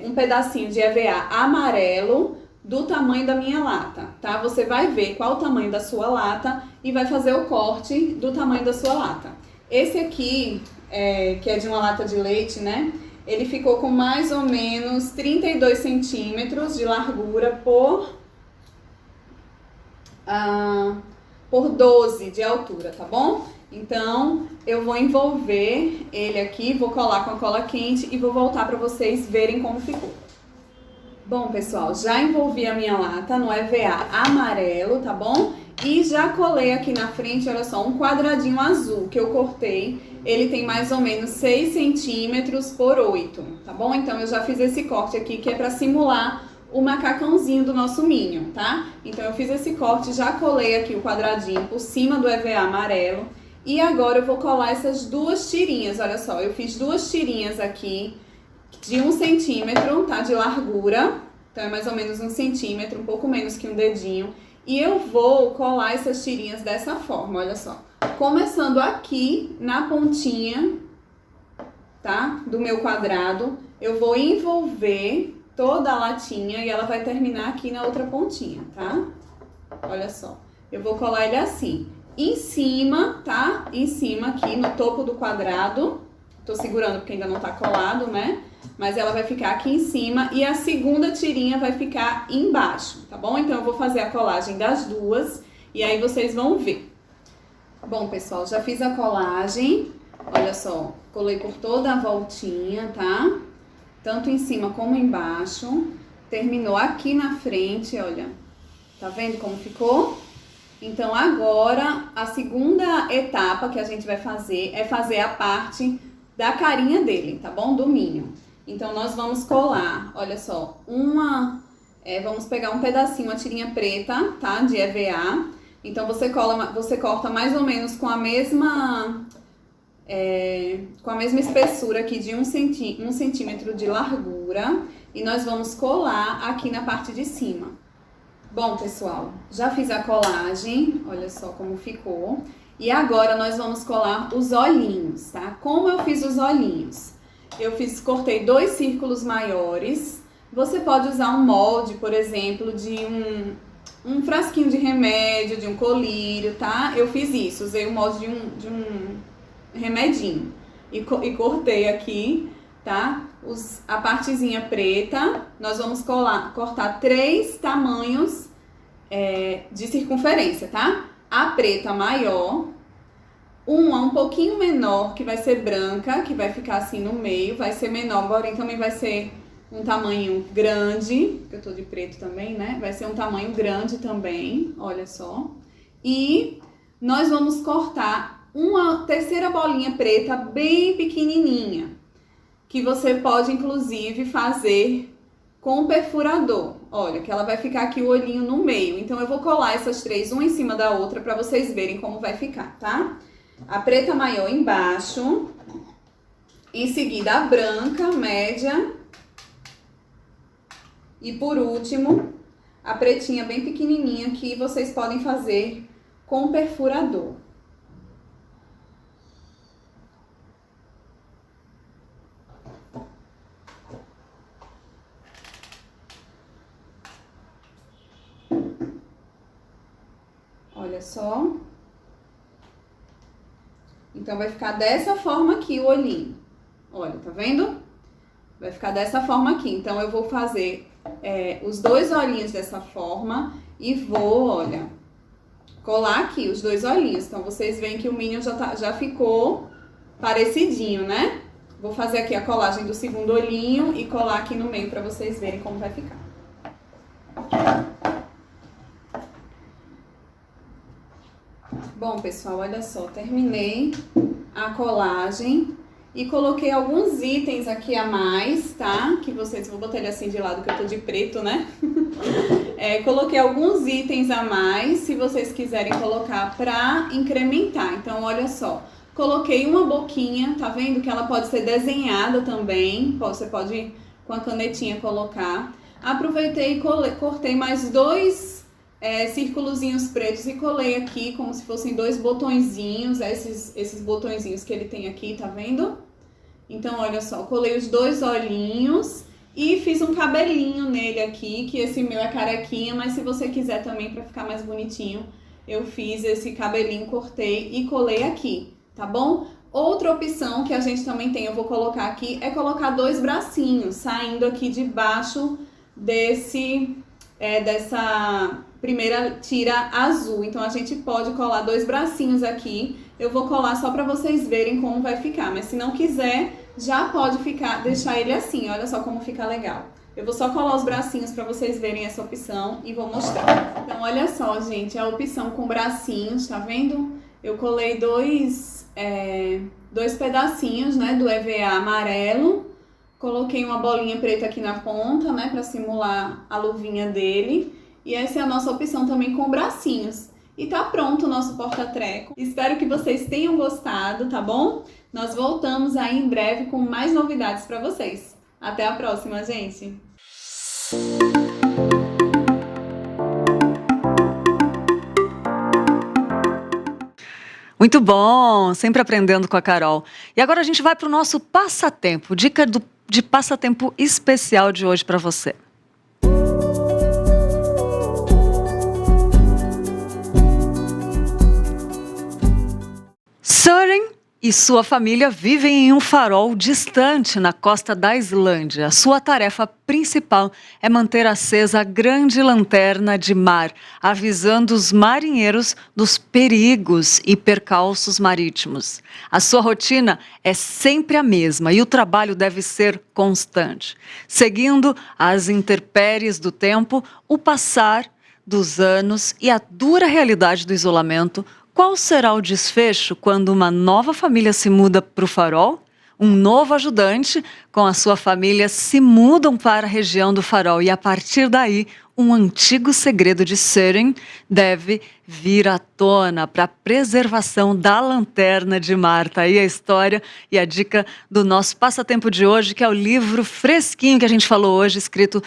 um pedacinho de EVA amarelo do tamanho da minha lata, tá? Você vai ver qual o tamanho da sua lata e vai fazer o corte do tamanho da sua lata. Esse aqui, que é de uma lata de leite, né? Ele ficou com mais ou menos 32 centímetros de largura por 12 de altura, tá bom? Então, eu vou envolver ele aqui, vou colar com a cola quente e vou voltar para vocês verem como ficou. Bom, pessoal, já envolvi a minha lata no EVA amarelo, tá bom? E já colei aqui na frente, olha só, um quadradinho azul que eu cortei. Ele tem mais ou menos 6 centímetros por 8, tá bom? Então, eu já fiz esse corte aqui, que é para simular o macacãozinho do nosso Minion, tá? Então, eu fiz esse corte, já colei aqui o quadradinho por cima do EVA amarelo. E agora eu vou colar essas duas tirinhas, olha só. Eu fiz duas tirinhas aqui de 1 centímetro, tá? De largura. Então, é mais ou menos 1 centímetro, um pouco menos que um dedinho. E eu vou colar essas tirinhas dessa forma, olha só. Começando aqui na pontinha, tá? Do meu quadrado, eu vou envolver toda a latinha e ela vai terminar aqui na outra pontinha, tá? Olha só. Eu vou colar ele assim. Em cima, tá? Em cima aqui, no topo do quadrado. Tô segurando porque ainda não tá colado, né? Mas ela vai ficar aqui em cima e a segunda tirinha vai ficar embaixo, tá bom? Então, eu vou fazer a colagem das duas e aí vocês vão ver. Bom, pessoal, já fiz a colagem. Olha só, colei por toda a voltinha, tá? Tanto em cima como embaixo. terminou aqui na frente, olha. Tá vendo como ficou? Então agora a segunda etapa que a gente vai fazer é fazer a parte da carinha dele, tá bom? Do Minion. Então nós vamos colar, olha só, vamos pegar um pedacinho, uma tirinha preta, tá? De EVA. Então você corta mais ou menos com a mesma espessura aqui de 1 centímetro de largura. E nós vamos colar aqui na parte de cima. Bom, pessoal, já fiz a colagem, olha só como ficou. E agora nós vamos colar os olhinhos, tá? Como eu fiz os olhinhos? Cortei 2 círculos maiores. Você pode usar um molde, por exemplo, de um frasquinho de remédio, de um colírio, tá? Eu fiz isso, usei o molde de um remedinho. E cortei aqui, tá? A partezinha preta, nós vamos cortar 3 tamanhos de circunferência, tá? A preta maior, uma um pouquinho menor, que vai ser branca, que vai ficar assim no meio, vai ser menor, porém também vai ser um tamanho grande, que eu tô de preto também, né? Vai ser um tamanho grande também, olha só. E nós vamos cortar uma terceira bolinha preta bem pequenininha, que você pode inclusive fazer com perfurador. Olha, que ela vai ficar aqui o olhinho no meio. Então eu vou colar essas 3, uma em cima da outra, para vocês verem como vai ficar, tá? A preta maior embaixo, em seguida a branca média e por último a pretinha bem pequenininha, que vocês podem fazer com perfurador. Olha só. Então vai ficar dessa forma aqui o olhinho. Olha, tá vendo? Vai ficar dessa forma aqui. Então eu vou fazer os 2 olhinhos dessa forma e vou, olha, colar aqui os 2 olhinhos. Então vocês veem que o Minion já ficou parecidinho, né? Vou fazer aqui a colagem do segundo olhinho e colar aqui no meio para vocês verem como vai ficar. Bom, pessoal, olha só, terminei a colagem e coloquei alguns itens aqui a mais, tá? Que vocês, vou botar ele assim de lado que eu tô de preto, né? Coloquei alguns itens a mais, se vocês quiserem colocar pra incrementar. Então, olha só, coloquei uma boquinha, tá vendo? Que ela pode ser desenhada também, você pode com a canetinha colocar. Aproveitei e cortei mais 2 círculozinhos pretos e colei aqui como se fossem 2 botõezinhos, esses botõezinhos que ele tem aqui, tá vendo? Então, olha só, colei os 2 olhinhos e fiz um cabelinho nele aqui, que esse meu é carequinha, mas se você quiser também, pra ficar mais bonitinho, eu fiz esse cabelinho, cortei e colei aqui, tá bom? Outra opção que a gente também tem, eu vou colocar aqui, é colocar 2 bracinhos saindo aqui debaixo dessa primeira tira azul. Então a gente pode colar 2 bracinhos aqui. Eu vou colar só para vocês verem como vai ficar, mas se não quiser, já pode deixar ele assim. Olha só como fica legal. Eu vou só colar os bracinhos para vocês verem essa opção e vou mostrar. Então olha só, gente, a opção com bracinhos, tá vendo? Eu colei 2 pedacinhos, né, do EVA amarelo. Coloquei uma bolinha preta aqui na ponta, né, para simular a luvinha dele. E essa é a nossa opção também com bracinhos. E tá pronto o nosso porta-treco. Espero que vocês tenham gostado, tá bom? Nós voltamos aí em breve com mais novidades para vocês. Até a próxima, gente! Muito bom, sempre aprendendo com a Carol. E agora a gente vai para o nosso passatempo, dica de passatempo especial de hoje para você. Surrey e sua família vivem em um farol distante na costa da Islândia. Sua tarefa principal é manter acesa a grande lanterna de mar, avisando os marinheiros dos perigos e percalços marítimos. A sua rotina é sempre a mesma e o trabalho deve ser constante, seguindo as intempéries do tempo, o passar dos anos e a dura realidade do isolamento. Qual será o desfecho quando uma nova família se muda para o farol? Um novo ajudante com a sua família se mudam para a região do farol e, a partir daí, um antigo segredo de Søren deve vir à tona para a preservação da lanterna de mar. Tá aí a história e a dica do nosso passatempo de hoje, que é o livro fresquinho que a gente falou hoje, escrito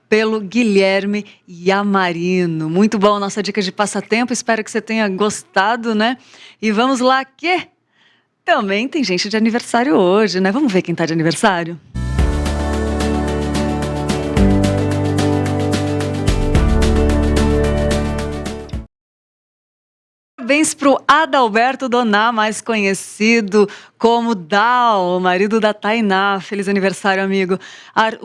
pelo Guilherme Yamarino. Muito bom, nossa dica de passatempo, espero que você tenha gostado, né? E vamos lá que também tem gente de aniversário hoje, né? Vamos ver quem tá de aniversário? Parabéns para o Adalberto Doná, mais conhecido como Dal, marido da Tainá. Feliz aniversário, amigo.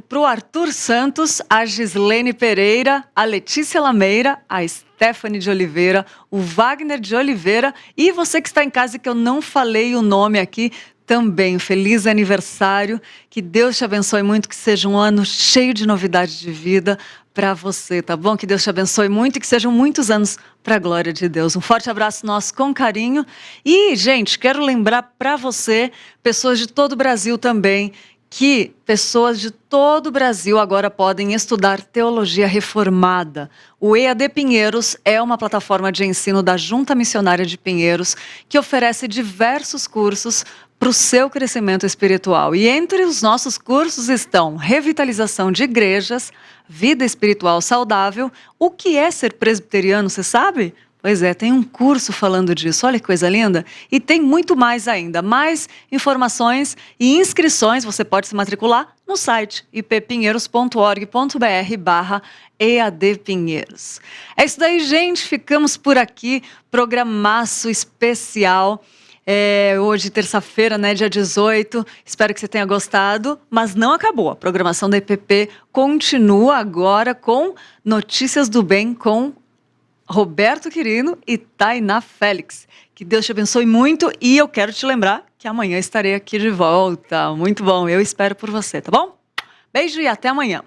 Para o Arthur Santos, a Gislene Pereira, a Letícia Lameira, a Stephanie de Oliveira, o Wagner de Oliveira e você que está em casa e que eu não falei o nome aqui, também. Feliz aniversário, que Deus te abençoe muito, que seja um ano cheio de novidades de vida para você, tá bom? Que Deus te abençoe muito e que sejam muitos anos para a glória de Deus. Um forte abraço nosso com carinho. E, gente, quero lembrar para você, pessoas de todo o Brasil também, que pessoas de todo o Brasil agora podem estudar Teologia Reformada. O EAD Pinheiros é uma plataforma de ensino da Junta Missionária de Pinheiros que oferece diversos cursos para o seu crescimento espiritual. E entre os nossos cursos estão revitalização de igrejas, vida espiritual saudável. O que é ser presbiteriano, você sabe? Pois é, tem um curso falando disso, olha que coisa linda. E tem muito mais ainda, mais informações e inscrições, você pode se matricular no site ippinheiros.org.br/EADPinheiros. É isso daí, gente, ficamos por aqui, programaço especial. Hoje, terça-feira, né, dia 18, espero que você tenha gostado, mas não acabou. A programação da IPP continua agora com Notícias do Bem com Roberto Quirino e Tainá Félix. Que Deus te abençoe muito e eu quero te lembrar que amanhã estarei aqui de volta. Muito bom, eu espero por você, tá bom? Beijo e até amanhã.